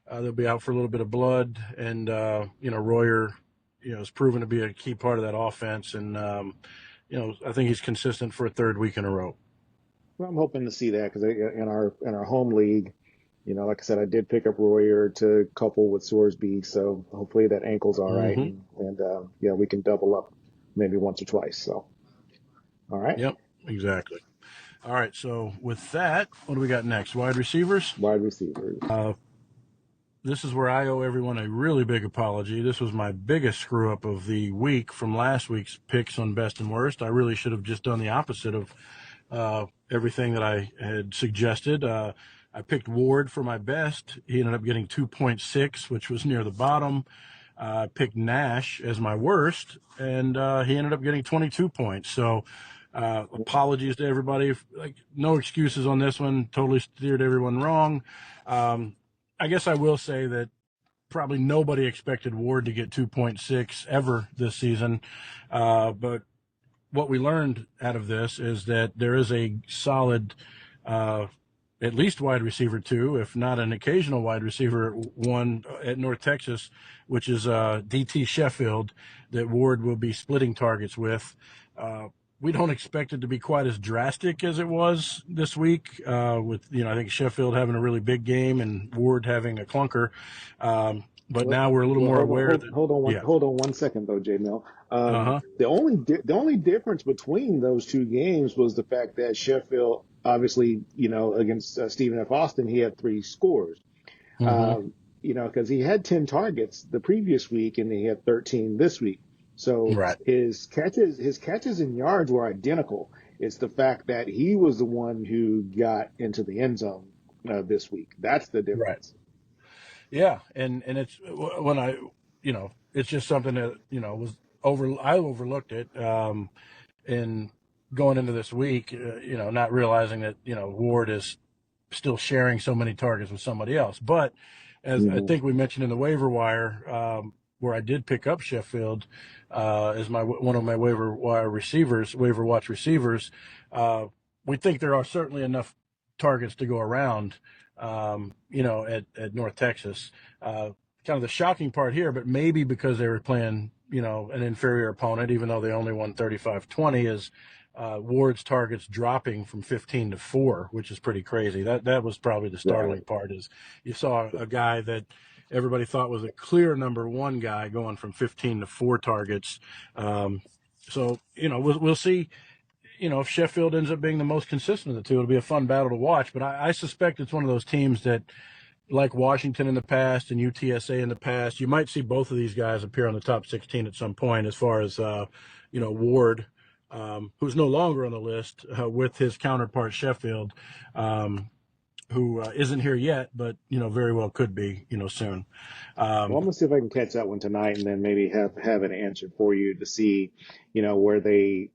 They'll be out for a little bit of blood, and Royer, has proven to be a key part of that offense, and I think he's consistent for a third week in a row. Well, I'm hoping to see that because in our home league, like I said, I did pick up Royer to couple with Sorsby, so hopefully that ankle's all right, Mm-hmm. and yeah, we can double up maybe once or twice. So all right, Yep, exactly. All right, so with that, what do we got next? Wide receivers. wide receivers. Uh, this is where I owe everyone a really big apology. This was my biggest screw up of the week from last week's picks on best and worst. I really should have just done the opposite of everything that I had suggested. I picked Ward for my best. He ended up getting 2.6, which was near the bottom. I picked Nash as my worst, and he ended up getting 22 points. So, apologies to everybody. Like, no excuses on this one. Totally steered everyone wrong. Um, I guess I will say that probably nobody expected Ward to get 2.6 ever this season. But what we learned out of this is that there is a solid uh, at least wide receiver 2, if not an occasional wide receiver 1 at North Texas, which is DT Sheffield that Ward will be splitting targets with. We don't expect it to be quite as drastic as it was this week, with I think Sheffield having a really big game and Ward having a clunker. But Well, now we're a little well, more aware that, yeah, hold on 1 second though, J Mill. uh-huh, The only difference between those two games was the fact that Sheffield, obviously, against Stephen F. Austin, he had three scores. mm-hmm, Um, because he had 10 targets the previous week and he had 13 this week. So right, his catches and yards were identical. It's the fact that he was the one who got into the end zone this week. That's the right. difference. Yeah, and it's when it's just something that was I overlooked it, in going into this week, not realizing that Ward is still sharing so many targets with somebody else. But as I Hmm. think we mentioned in the waiver wire, where I did pick up Sheffield as one of my waiver watch receivers, we think there are certainly enough targets to go around, at North Texas. Kind of the shocking part here, but maybe because they were playing, an inferior opponent, even though they only won 35-20, is Ward's targets dropping from 15 to 4, which is pretty crazy. That was probably the Right. startling part. Is you saw a guy that everybody thought was a clear number one guy going from 15 to 4 targets. So we'll see. If Sheffield ends up being the most consistent of the two, it'll be a fun battle to watch. But I suspect it's one of those teams that, like Washington in the past and UTSA in the past, you might see both of these guys appear on the top 16 at some point. As far as Ward, who's no longer on the list, with his counterpart Sheffield, who isn't here yet, but very well could be soon. Well, I'm Um, gonna see if I can catch that one tonight, and then maybe have an answer for you to see, where they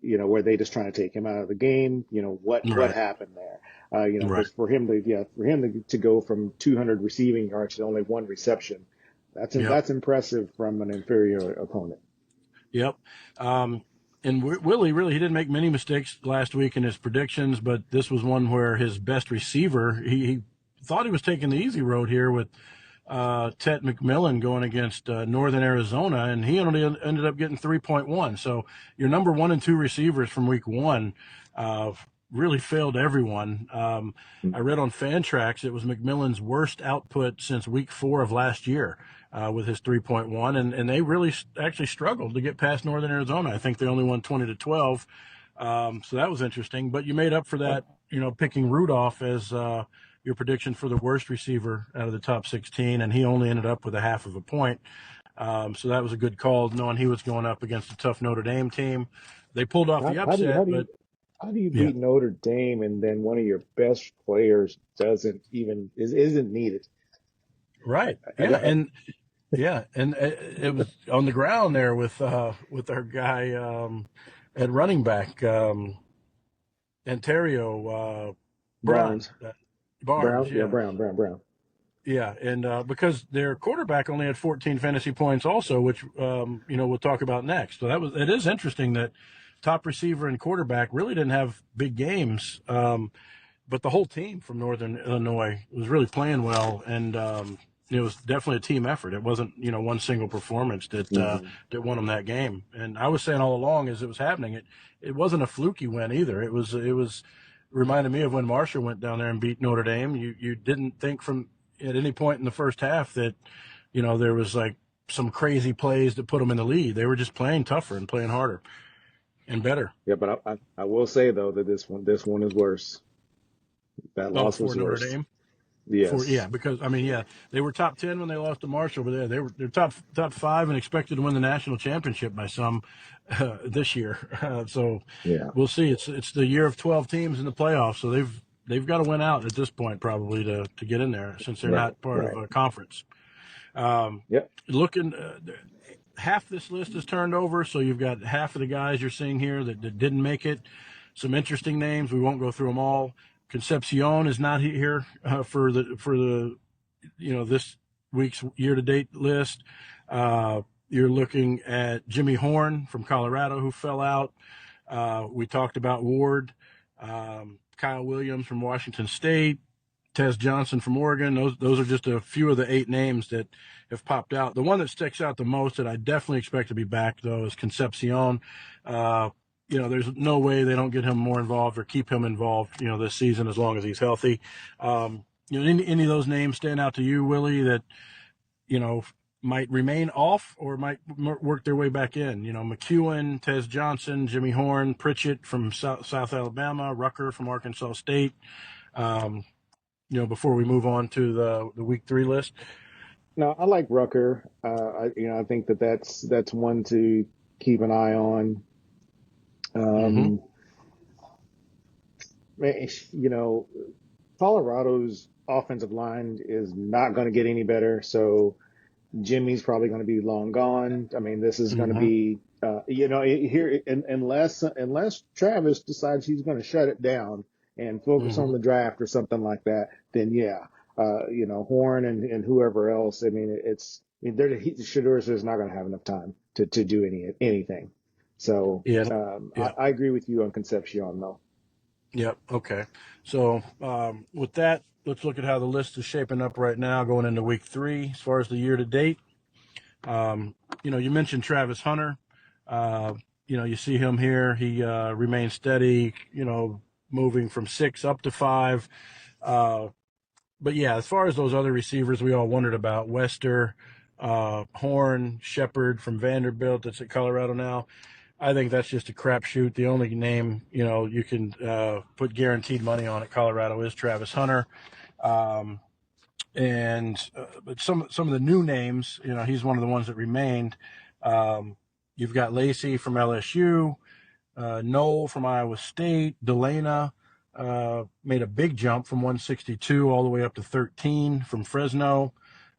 just trying to take him out of the game. What right, happened there? right, Because for him to go from 200 receiving yards to only one reception, yep, that's impressive from an inferior opponent. yep. Um, and Willie, really, he didn't make many mistakes last week in his predictions, but this was one where his best receiver, he thought he was taking the easy road here with Tet McMillan going against Northern Arizona, and he only ended up getting 3.1. So your number 1 and 2 receivers from week 1 uh, really failed everyone. I read on Fantrax it was McMillan's worst output since week 4 of last year, with his 3.1, and they really actually struggled to get past Northern Arizona. I think they only won 20-12. So that was interesting. But you made up for that, picking Rudolph as your prediction for the worst receiver out of the top 16, and he only ended up with a half of a point. So that was a good call, knowing he was going up against a tough Notre Dame team. They pulled off How, the how do you how upset, do but you how do you yeah, beat Notre Dame and then one of your best players isn't needed? right, I yeah, don't. and yeah, and it was on the ground there with our guy at running back, Ontario Brown Barnes, Barnes, Brown, yeah, yeah. Brown. Yeah, and because their quarterback only had 14 fantasy points, also, which we'll talk about next. So it is interesting that top receiver and quarterback really didn't have big games, but the whole team from Northern Illinois was really playing well, and it was definitely a team effort. It wasn't one single performance Hmm. that won them that game. And I was saying all along as it was happening, it wasn't a fluky win either. It was reminded me of when Marshall went down there and beat Notre Dame. You didn't think from at any point in the first half that there was like some crazy plays that put them in the lead. They were just playing tougher and playing harder and better. Yeah, but I will say though that this one is worse. That Oh, loss for was Notre worse. Dame. Yes. Because I mean, yeah, they were top 10 when they lost to Marshall, but they're top 5 and expected to win the national championship by some this year. So Yeah. we'll see. It's the year of 12 teams in the playoffs, so they've got to win out at this point probably to get in there, since they're Right. not part of Right. a conference. Um, Yep. looking Half this list is turned over, so you've got half of the guys you're seeing here that didn't make it. Some interesting names. We won't go through them all. Concepcion is not here for the this week's year-to-date list. You're looking at Jimmy Horn from Colorado, who fell out. We talked about Ward, Kyle Williams from Washington State, Tez Johnson from Oregon. Those are just a few of the 8 names that have popped out. The one that sticks out the most that I definitely expect to be back, though, is Concepcion. There's no way they don't get him more involved or keep him involved, this season as long as he's healthy. Any of those names stand out to you, Willie, that, might remain off or might work their way back in? McEwen, Tez Johnson, Jimmy Horn, Pritchett from South Alabama, Rucker from Arkansas State. Before we move on to the week 3 list. No, I like Rucker. I think that's one to keep an eye on. Mm-hmm. Man, Colorado's offensive line is not going to get any better. So Jimmy's probably going to be long gone. I mean, this is going to Mm-hmm. be, unless Travis decides he's going to shut it down and focus Mm-hmm. on the draft or something like that, then yeah, Horn and whoever else. I mean, Shadur's is not going to have enough time to do anything. So Yeah. Yeah. I agree with you on Concepcion though. Yep. Okay. So with that, let's look at how the list is shaping up right now going into week 3 as far as the year to date. You mentioned Travis Hunter. You see him here. He remains steady, moving from 6 up to 5. But yeah, as far as those other receivers we all wondered about, Wester, Horn, Shepard from Vanderbilt that's at Colorado now, I think that's just a crapshoot. The only name, you can put guaranteed money on at Colorado is Travis Hunter. But some of the new names, he's one of the ones that remained. You've got Lacey from LSU, Noel from Iowa State, Delana made a big jump from 162 all the way up to 13 from Fresno.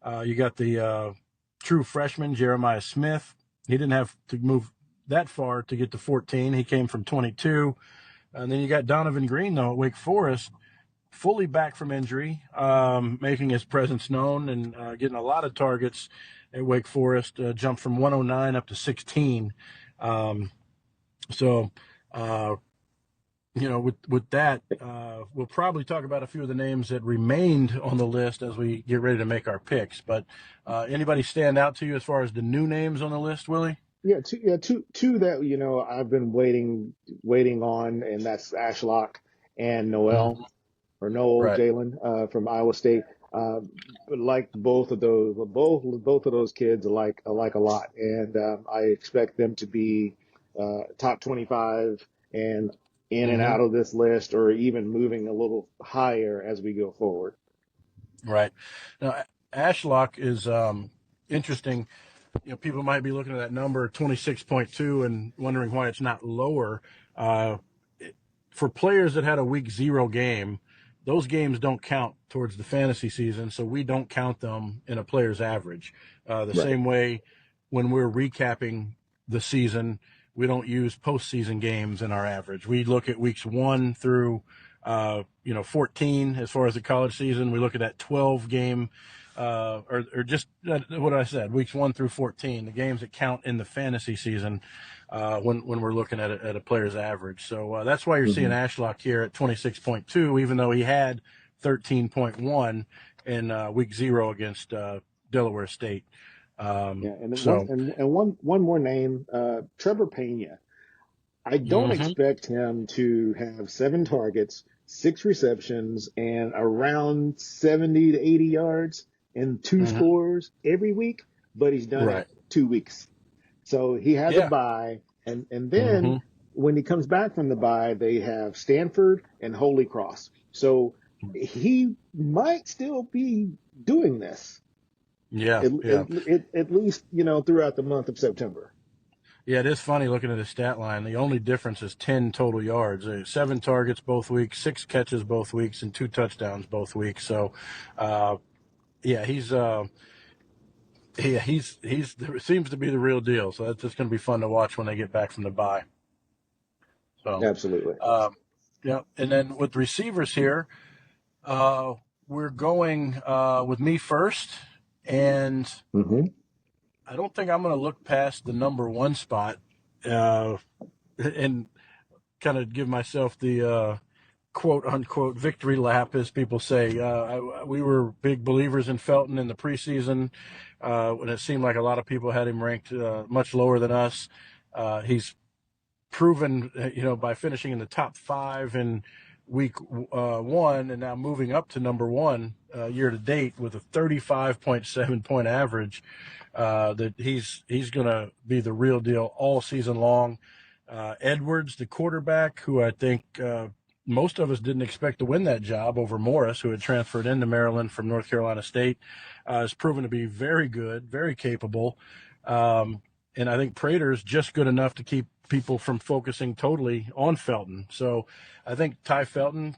You got the true freshman Jeremiah Smith. He didn't have to move that far to get to 14. He came from 22. And then you got Donovan Green, though, at Wake Forest, fully back from injury, making his presence known and getting a lot of targets at Wake Forest, jumped from 109 up to 16. With that, we'll probably talk about a few of the names that remained on the list as we get ready to make our picks. But anybody stand out to you as far as the new names on the list, Willie? Yeah, two that I've been waiting on, and that's Ashlock and Noel. Mm-hmm. Or Noel Right. Jalen from Iowa State. Like both of those kids, I like a lot, and I expect them to be top 25 and in and Mm-hmm. out of this list, or even moving a little higher as we go forward. Right. Now, Ashlock is interesting. People might be looking at that number 26.2 and wondering why it's not lower. For players that had a week 0 game, those games don't count towards the fantasy season, so we don't count them in a player's average. The Right. same way when we're recapping the season, we don't use postseason games in our average. We look at weeks 1 through 14 as far as the college season. We look at that 12 game or just what I said, weeks 1 through 14, the games that count in the fantasy season when we're looking at a player's average. So that's why you're seeing Mm-hmm. Ashlock here at 26.2, even though he had 13.1 in week 0 against Delaware State. Yeah, and then So, one more name, Trevor Pena. I don't mm-hmm. expect him to have 7 targets, 6 receptions, and around 70 to 80 yards and 2 Mm-hmm. scores every week, but he's done it Right. 2 weeks. So he has a Yeah. bye, and then Mm-hmm. when he comes back from the bye, they have Stanford and Holy Cross. So he might still be doing this Yeah. Yeah. at least throughout the month of September. Yeah, it is funny looking at his stat line. The only difference is 10 total yards. 7 targets both weeks, 6 catches both weeks, and 2 touchdowns both weeks. So, yeah, he's seems to be the real deal. So that's just going to be fun to watch when they get back from the bye. So, Absolutely. yeah, and then with receivers here, we're going with me first, and Mm-hmm. I don't think I'm going to look past the number 1 spot and kind of give myself the quote unquote victory lap, as people say. We were big believers in Felton in the preseason when it seemed like a lot of people had him ranked much lower than us. He's proven, by finishing in the top 5 in week 1 and now moving up to number 1 year to date with a 35.7 point average, that he's going to be the real deal all season long. Edwards, the quarterback, who I think most of us didn't expect to win that job over Morris, who had transferred into Maryland from North Carolina State, has proven to be very good, very capable. And I think Prater's just good enough to keep people from focusing totally on Felton. So I think Ty Felton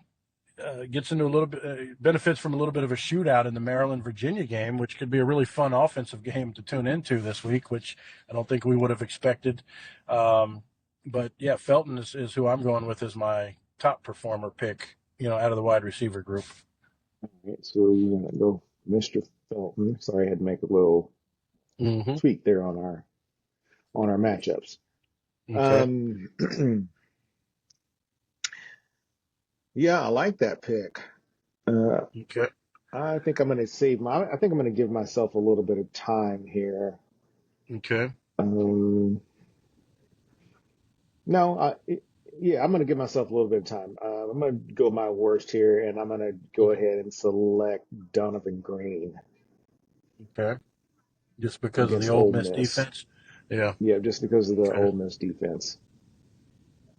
gets into a little bit, benefits from a little bit of a shootout in the Maryland-Virginia game, which could be a really fun offensive game to tune into this week, which I don't think we would have expected. But yeah, Felton is who I'm going with as my top performer pick, out of the wide receiver group. All right, so you're gonna go Mr. Felton. Sorry, I had to make a little tweak there on our matchups. Okay. Yeah, I like that pick. Okay. I think I'm gonna I think I'm gonna give myself a little bit of time here. Okay. No, yeah, I'm gonna give myself a little bit of time. I'm gonna go my worst here, and I'm gonna go ahead and select Donovan Green Okay. Just because of the against Ole Ole Miss Miss. defense? Yeah. Yeah, just because of the Okay. Ole Miss defense.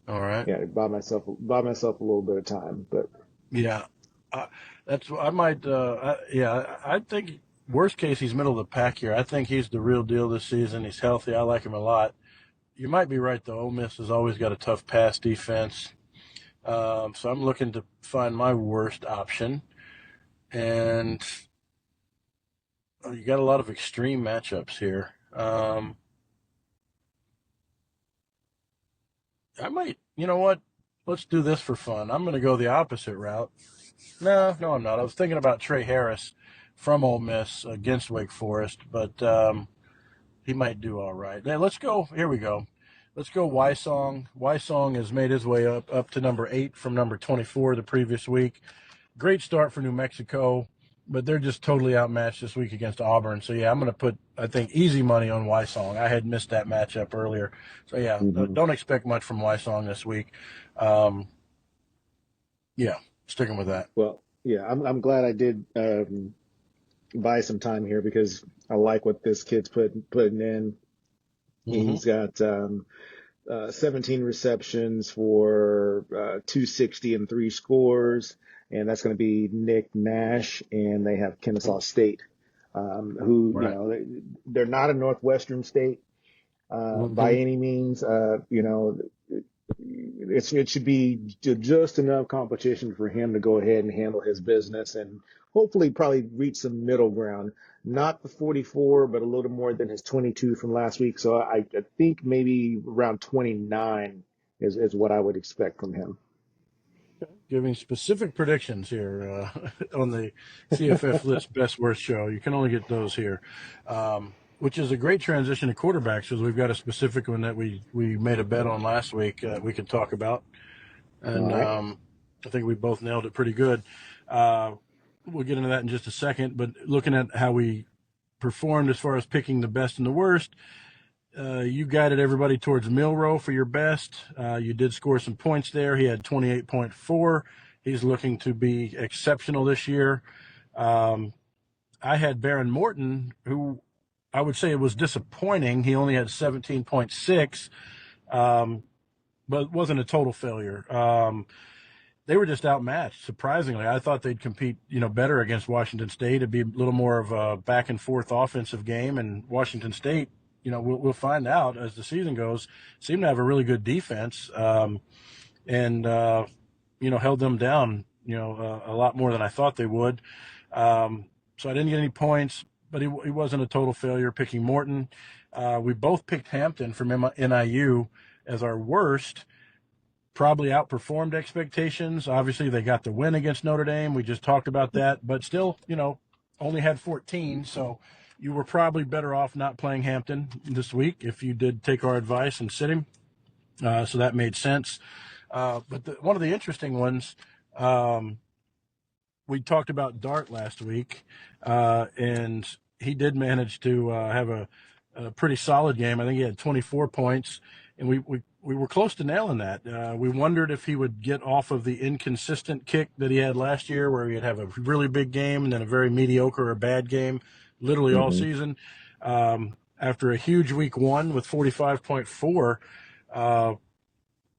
All right. Yeah, buy myself a little bit of time, but Yeah. I might, I think worst case, he's middle of the pack here. I think he's the real deal this season. He's healthy. I like him a lot. You might be right, though. Ole Miss has always got a tough pass defense. So I'm looking to find my worst option. And you got a lot of extreme matchups here. I might, you know what? Let's do this for fun. I'm going to go the opposite route. No, I'm not. I was thinking about Trey Harris from Ole Miss against Wake Forest, but he might do all right. Hey, let's go. Here we go. Let's go Wysong. Wysong has made his way up to number 8 from number 24 the previous week. Great start for New Mexico, but they're just totally outmatched this week against Auburn. So, yeah, I'm going to put, I think, easy money on Wysong. I had missed that matchup earlier. So, yeah, don't expect much from Wysong this week. Yeah, sticking with that. well, yeah, I'm glad I did buy some time here because I like what this kid's putting in. He's got 17 receptions for 260 and 3 scores, and that's going to be Nick Nash, and they have Kennesaw State, who Right. they're not a Northwestern State by any means. It should be just enough competition for him to go ahead and handle his business and hopefully probably reach some middle ground. Not the 44, but a little more than his 22 from last week. So I think maybe around 29 is what I would expect from him. Giving specific predictions here on the CFF List Best Worst show. You can only get those here, which is a great transition to quarterbacks because we've got a specific one that we made a bet on last week we can talk about. And All right. I think we both nailed it pretty good. We'll get into that in just a second, but looking at how we performed as far as picking the best and the worst, you guided everybody towards Milroe for your best. You did score some points there. He had 28.4. He's looking to be exceptional this year. I had Baron Morton, who I would say it was disappointing. He only had 17.6, but it wasn't a total failure. They were just outmatched, surprisingly. I thought they'd compete, better against Washington State. It'd be a little more of a back and forth offensive game, and Washington State, we'll find out as the season goes, seem to have a really good defense, and held them down, a lot more than I thought they would. So I didn't get any points, but he wasn't a total failure picking Morton. We both picked Hampton from NIU as our worst. Probably outperformed expectations. Obviously, they got the win against Notre Dame. We just talked about that, but still, only had 14. So you were probably better off not playing Hampton this week if you did take our advice and sit him. So that made sense. But one of the interesting ones, Um, we talked about Dart last week, and he did manage to have a pretty solid game. I think he had 24 points, and we were close to nailing that. We wondered if he would get off of the inconsistent kick that he had last year, where he'd have a really big game and then a very mediocre or bad game, literally all Hmm. season. After a huge week one with 45.4,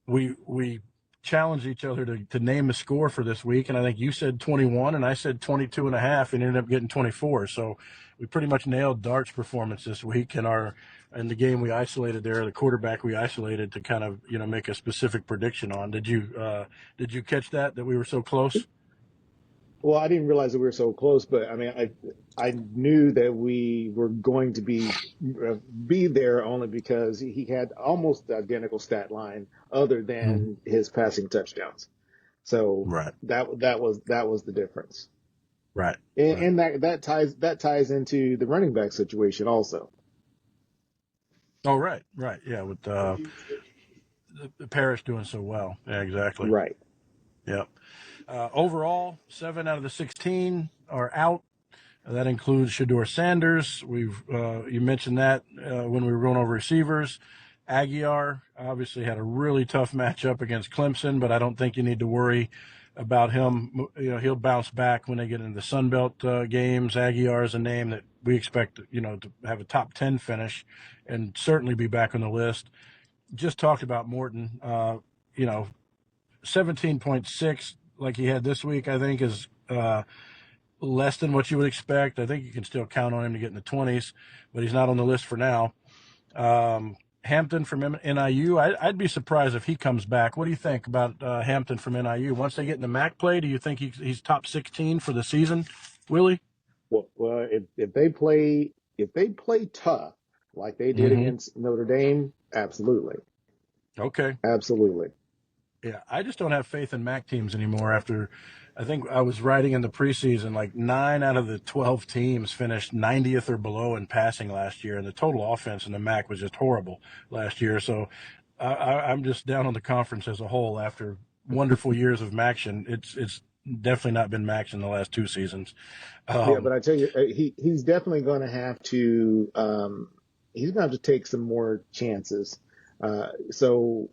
we challenged each other to name a score for this week, and I think you said 21 and I said 22 and a half, and ended up getting 24. So we pretty much nailed Dart's performance this week, and the game we isolated there, the quarterback we isolated to kind of make a specific prediction on. Did you catch that we were so close? Well, I didn't realize that we were so close, but I mean, I knew that we were going to be there only because he had almost the identical stat line, other Mhm. than his passing touchdowns. So Right, that was the difference, right, and, right. and that ties into the running back situation also. Oh, right, right. Yeah, with the Parrish doing so well. Yeah, exactly. Right. Yeah. Overall, 7 out of the 16 are out. That includes Shador Sanders. You mentioned that when we were going over receivers. Aguiar obviously had a really tough matchup against Clemson, but I don't think you need to worry about him. He'll bounce back when they get into the Sun Belt games. Aguiar is a name that we expect, to have a top 10 finish and certainly be back on the list. Just talked about Morton. You know, 17.6 like he had this week, I think, is less than what you would expect. I think you can still count on him to get in the 20s, but he's not on the list for now. Hampton from NIU, I'd be surprised if he comes back. What do you think about Hampton from NIU? Once they get in the MAC play, do you think he's top 16 for the season, Willie? Well, if they play tough like they did Mm-hmm. against Notre Dame, absolutely, Okay. absolutely. Yeah, I just don't have faith in MAC teams anymore. After, I think I was writing in the preseason, like 9 out of the 12 teams finished 90th or below in passing last year, and the total offense in the MAC was just horrible last year. So I'm just down on the conference as a whole after wonderful years of MACtion. It's definitely not been MACtion in the last 2 seasons. Yeah, Um, but I tell you, he's definitely going to have to he's going to have to take some more chances. So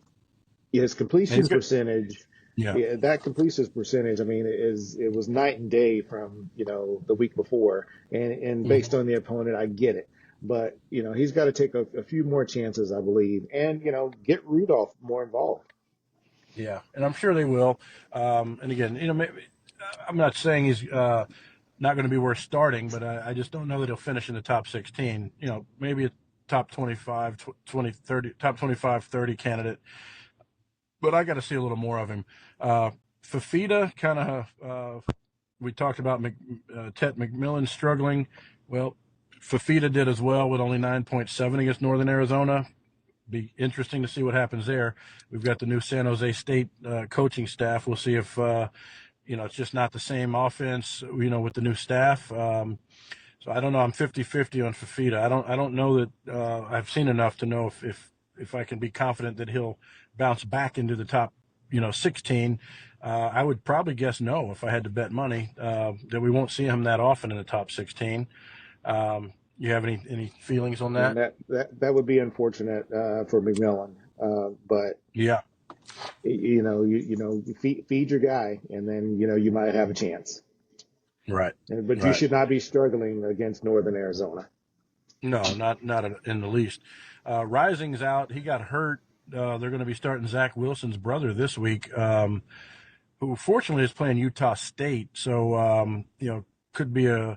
his and he's completion good. percentage, Yeah. yeah, that completion percentage, I mean, it was night and day from the week before, and based Mhm. on the opponent, I get it. But he's got to take a few more chances, I believe, and get Rudolph more involved. Yeah, and I'm sure they will. And again, maybe, I'm not saying he's not going to be worth starting, but I just don't know that he'll finish in the top 16. Maybe a top 25, 20, 30, top 25, 30 candidate, but I got to see a little more of him. Fafita kind of, we talked about Tet McMillan struggling. Well, Fafita did as well with only 9.7 against Northern Arizona. Be interesting to see what happens there. We've got the new San Jose State coaching staff. We'll see if it's just not the same offense. With the new staff. So I don't know. I'm 50-50 on Fafita. I don't know that I've seen enough to know if I can be confident that he'll bounce back into the top 16. I would probably guess no if I had to bet money that we won't see him that often in the top 16. You have any feelings on And that? that would be unfortunate for McMillan. But Yeah. you feed your guy, and then you might have a chance. Right. But you Right. should not be struggling against Northern Arizona. No, not in the least. Rising's out. He got hurt. They're going to be starting Zach Wilson's brother this week, who fortunately is playing Utah State. So could be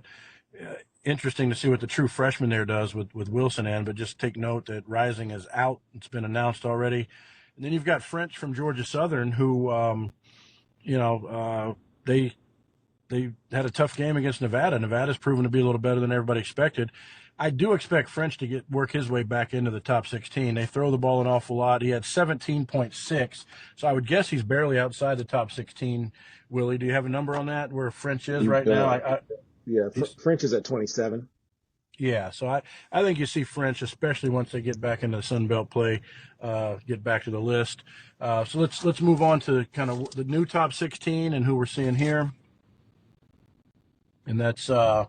interesting to see what the true freshman there does with Wilson in. But just take note that Rising is out. It's been announced already. And then you've got French from Georgia Southern, who they had a tough game against Nevada. Nevada's proven to be a little better than everybody expected. I do expect French to work his way back into the top 16. They throw the ball an awful lot. He had 17.6, so I would guess he's barely outside the top 16. Willie, do you have a number on that where French is right now? Yeah, He's French is at 27. Yeah, so I think you see French, especially once they get back into the Sun Belt play, get back to the list. So let's move on to kind of the new top 16 and who we're seeing here, and that's going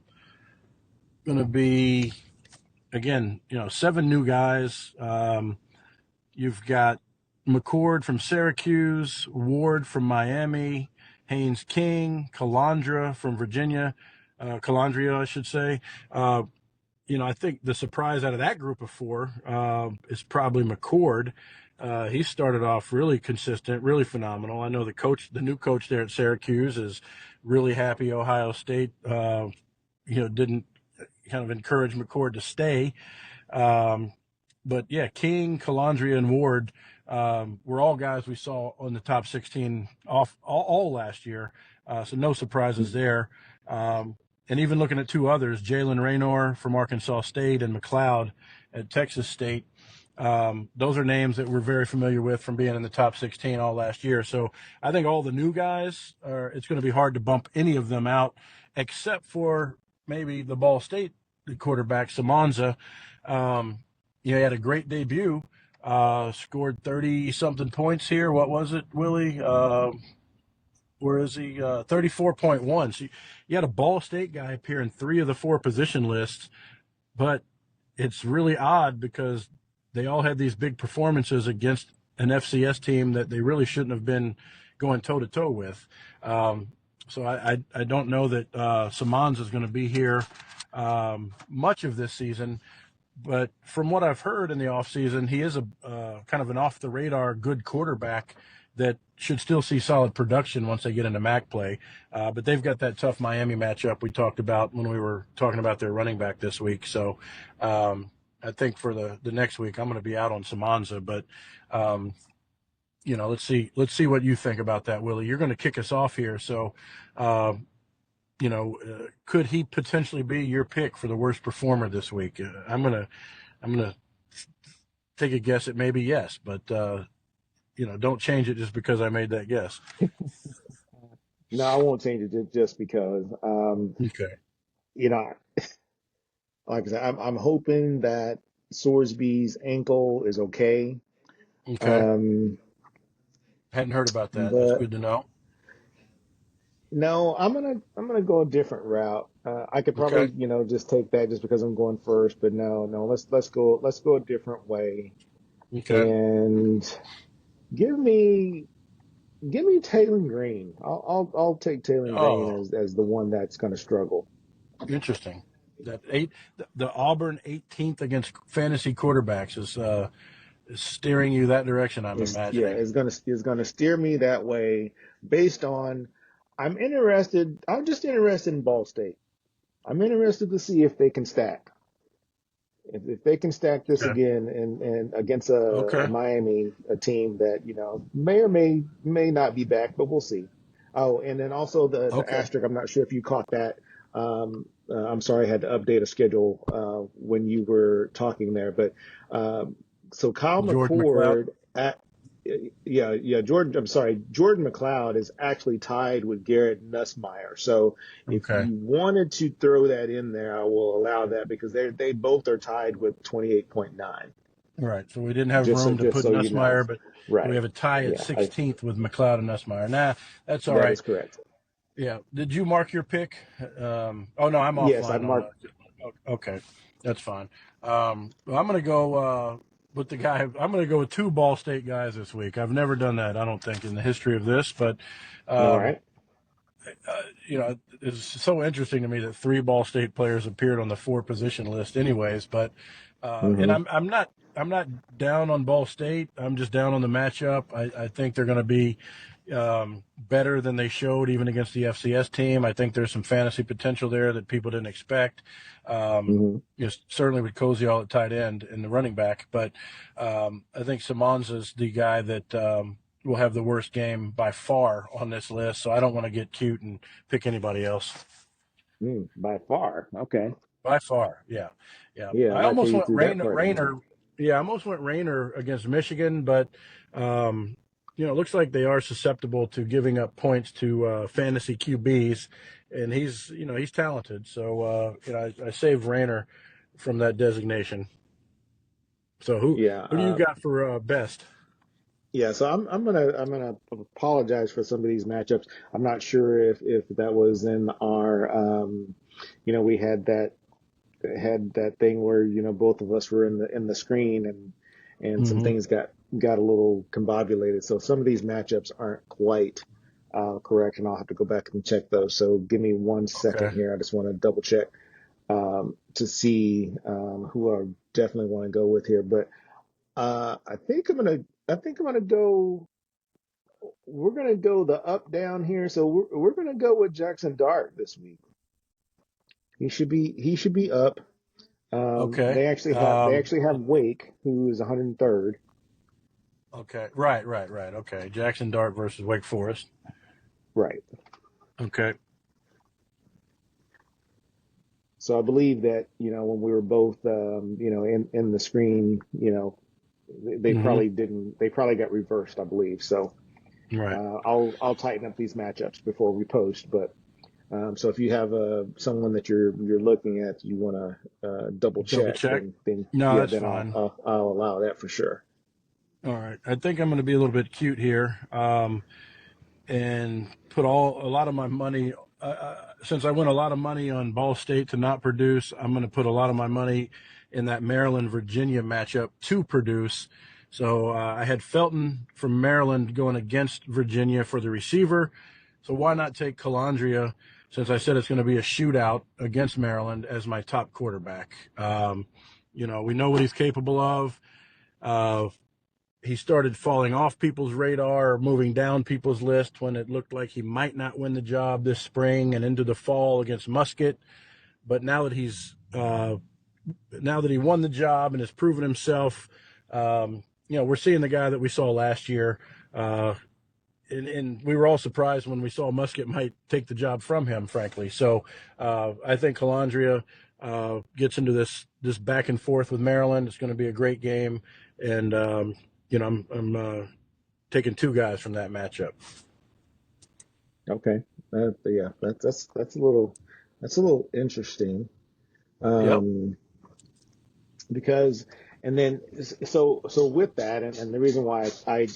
to be again, 7 new guys. You've got McCord from Syracuse, Ward from Miami, Haynes King, Calandra from Virginia, Calandria, I should say. I think the surprise out of that group of 4 is probably McCord. He started off really consistent, really phenomenal. I know the new coach there at Syracuse, is really happy Ohio State, didn't kind of encourage McCord to stay. But yeah, King, Calandria, and Ward were all guys we saw on the top 16 all last year. So no surprises there. And even looking at 2 others, Jalen Raynor from Arkansas State and McLeod at Texas State. Those are names that we're very familiar with from being in the top 16 all last year. So I think all the new guys, it's going to be hard to bump any of them out, except for maybe the Ball State quarterback, Samanza. He had a great debut, scored 30-something points here. What was it, Willie? Where is he? 34.1. So you had a Ball State guy appear in 3 of the 4 position lists, but it's really odd because they all had these big performances against an FCS team that they really shouldn't have been going toe-to-toe with. So I don't know that Samanza is going to be here much of this season. But from what I've heard in the offseason, he is a kind of an off-the-radar good quarterback that should still see solid production once they get into MAC play. But they've got that tough Miami matchup we talked about when we were talking about their running back this week. So I think for the next week, I'm going to be out on Samanza. But, let's see what you think about that, Willie. You're going to kick us off here. So, could he potentially be your pick for the worst performer this week? I'm gonna take a guess at maybe yes, but don't change it just because I made that guess. No, I won't change it just because. Okay. You know, like I said, I'm hoping that Sorsby's ankle is okay. Okay. Um, Hadn't heard about that. That's but good to know. no, I'm gonna go a different route. I could Okay. probably, just take that just because I'm going first, but no, let's go a different way Okay. and give me Taylor Green. I'll take Taylor Green Oh, as the one that's gonna struggle. interesting. That the Auburn 18th against fantasy quarterbacks is steering you that direction, I'm imagining. It's gonna steer me that way based on I'm interested. I'm just interested in Ball State. I'm interested to see if they can stack. If they can stack this Okay. again and against a Okay. Miami a team that may or may not be back, but we'll see. Oh, and then also the Okay. asterisk. I'm not sure if you caught that. I'm sorry, I had to update a schedule when you were talking there, but so Kyle Jordan McLeod. McCord at yeah, Jordan. I'm sorry, Jordan McLeod is actually tied with Garrett Nussmeyer. So if Okay. you wanted to throw that in there, I will allow that because they both are tied with 28.9. All right. So we didn't have Just so room to just put so you know, Nussmeyer, but we right? have a tie at Yeah, 16th with McLeod and Nussmeyer. Nah, that's all that right. is correct. Yeah. Did you mark your pick? Oh no, I'm Yes, I offline on marked. the. Okay, that's fine. Well, I'm gonna go with the guy. I'm gonna go with 2 Ball State guys this week. I've never done that, I don't think, in the history of this. But All um, right. it's so interesting to me that 3 Ball State players appeared on the 4 position list, anyways. But and Mm-hmm. I'm not down on Ball State. I'm just down on the matchup. I think they're going to be better than they showed even against the FCS team. I think there's some fantasy potential there that people didn't expect. Mm-hmm. Certainly with Cozy all at tight end and the running back, but I think Simonza's the guy that will have the worst game by far on this list. So I don't want to get cute and pick anybody else. By far. Okay. By far, yeah, yeah. Yeah, I I like how almost you went threw that part in there. Rainer. Yeah, I almost went Rainer against Michigan, but um, it looks like they are susceptible to giving up points to fantasy QBs, and he's talented. So I saved Rainer from that designation. So Yeah. who do you got for best? Yeah, so I'm gonna apologize for some of these matchups. I'm not sure if that was in our we had that thing where both of us were in the screen, and some Hmm. things got a little combobulated. So some of these matchups aren't quite correct, and I'll have to go back and check those. So give me one second Okay. here. I just want to double check to see who I definitely want to go with here. But I think I'm gonna go. We're gonna go the up down here. So we're gonna go with Jackson Dart this week. He should be up. Okay. They actually have Wake, who is 103rd. Okay. Right. Okay. Jackson Dart versus Wake Forest. Right. Okay. So I believe that when we were both in the screen, Hmm. they probably got reversed, I believe. So Right. I'll tighten up these matchups before we post. But so if you have someone that you're looking at, you want to double Double check, check. then No, yeah, that's then fine. I'll allow that for sure. All right. I think I'm going to be a little bit cute here, and put a lot of my money. Since I win a lot of money on Ball State to not produce, I'm going to put a lot of my money in that Maryland Virginia matchup to produce. So I had Felton from Maryland going against Virginia for the receiver. So why not take Calandria, since I said it's going to be a shootout against Maryland, as my top quarterback? We know what he's capable of. Uh, he started falling off people's radar, moving down people's list when it looked like he might not win the job this spring and into the fall against Musket. But now that he won the job and has proven himself, we're seeing the guy that we saw last year. Uh, and we were all surprised when we saw Musket might take the job from him, frankly. So I think Calandria gets into this back and forth with Maryland. It's going to be a great game, and I'm taking two guys from that matchup. Okay. Yeah, that's a little interesting. Yep. Um, because and then so with that, and the reason why I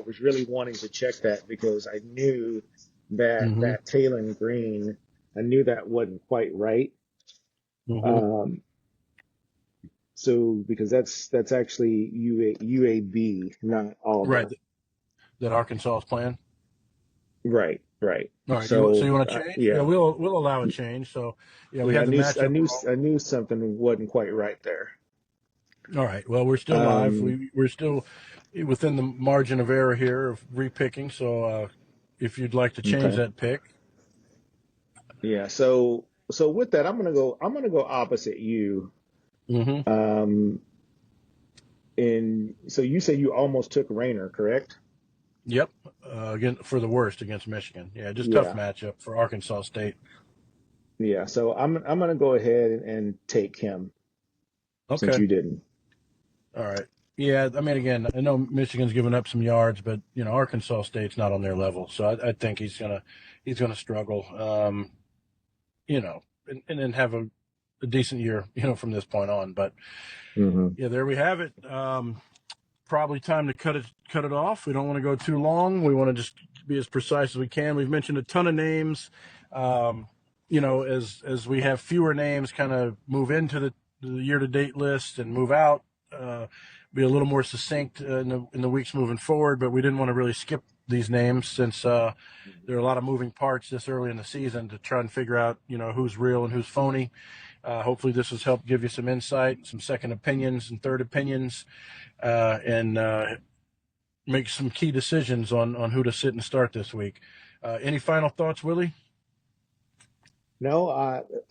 was really wanting to check that because I knew Mm-hmm. that Taylon Green, I knew that wasn't quite right. Mm-hmm. Um, so because that's actually UAB, not Right. Auburn. That Arkansas is playing. Right, right. All right. You So want to change? Yeah, yeah, we'll allow a change. So yeah, we yeah. had the matchup wrong. I knew something wasn't quite right there. All right. Well, we're still live. Um, We're still within the margin of error here of repicking. So if you'd like to change okay. that pick. Yeah. So with that, I'm gonna go opposite you. Mm-hmm. Um, and so you say you almost took Rayner, correct? Yep. Again, for the worst against Michigan. Yeah, just tough Yeah. matchup for Arkansas State. Yeah. So I'm gonna go ahead and take him since Okay. you didn't. All right. Yeah, I mean, again, I know Michigan's given up some yards, but Arkansas State's not on their level, so I think he's gonna struggle. And then have a decent year, from this point on. But Hmm. yeah, there we have it. Probably time to cut it off. We don't want to go too long. We want to just be as precise as we can. We've mentioned a ton of names. Um, as we have fewer names kind of move into the year to date list and move out, be a little more succinct in the weeks moving forward. But we didn't want to really skip these names since there are a lot of moving parts this early in the season to try and figure out who's real and who's phony. Hopefully, this has helped give you some insight, some second opinions and third opinions, and make some key decisions on who to sit and start this week. Any final thoughts, Willie? No,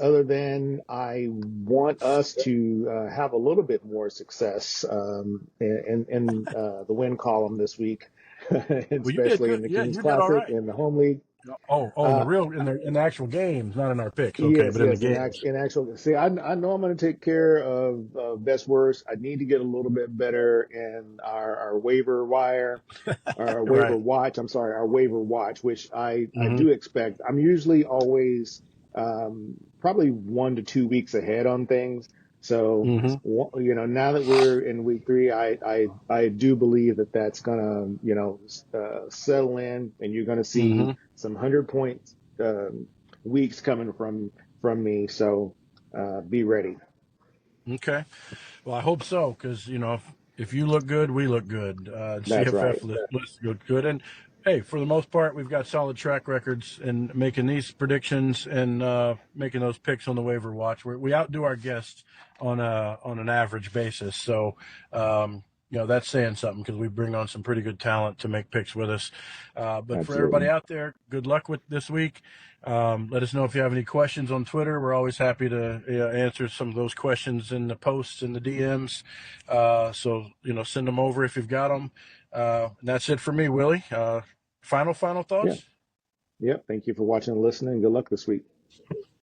other than I want us to have a little bit more success in the win column this week, Well, you did especially good. in the Yeah, Kings you did all Classic right. in the home league. Oh, in the Uh, real in the actual games, not in our picks. Okay, Yes, but in the yes. games. In actual, see, I know I'm going to take care of best worst. I need to get a little bit better in our waiver wire, our waiver Right. watch. I'm sorry, our waiver watch, which I Mm-hmm. do expect. I'm usually always probably 1 to 2 weeks ahead on things. So, Mm-hmm. now that we're in week three, I do believe that that's gonna, settle in, and you're gonna see Mm-hmm. some 100 point weeks coming from me. So, be ready. Okay. Well, I hope so, because if you look good, we look good. That's right. CFF lists look good, and hey, for the most part, we've got solid track records in making these predictions and making those picks on the waiver watch. We outdo our guests on an average basis, so that's saying something because we bring on some pretty good talent to make picks with us. But for everybody Absolutely. out there, good luck with this week. Let us know if you have any questions on Twitter. We're always happy to answer some of those questions in the posts and the DMs. So send them over if you've got them. And that's it for me, Willie. Final Yeah. thoughts? Yep. Thank you for watching and listening. Good luck this week.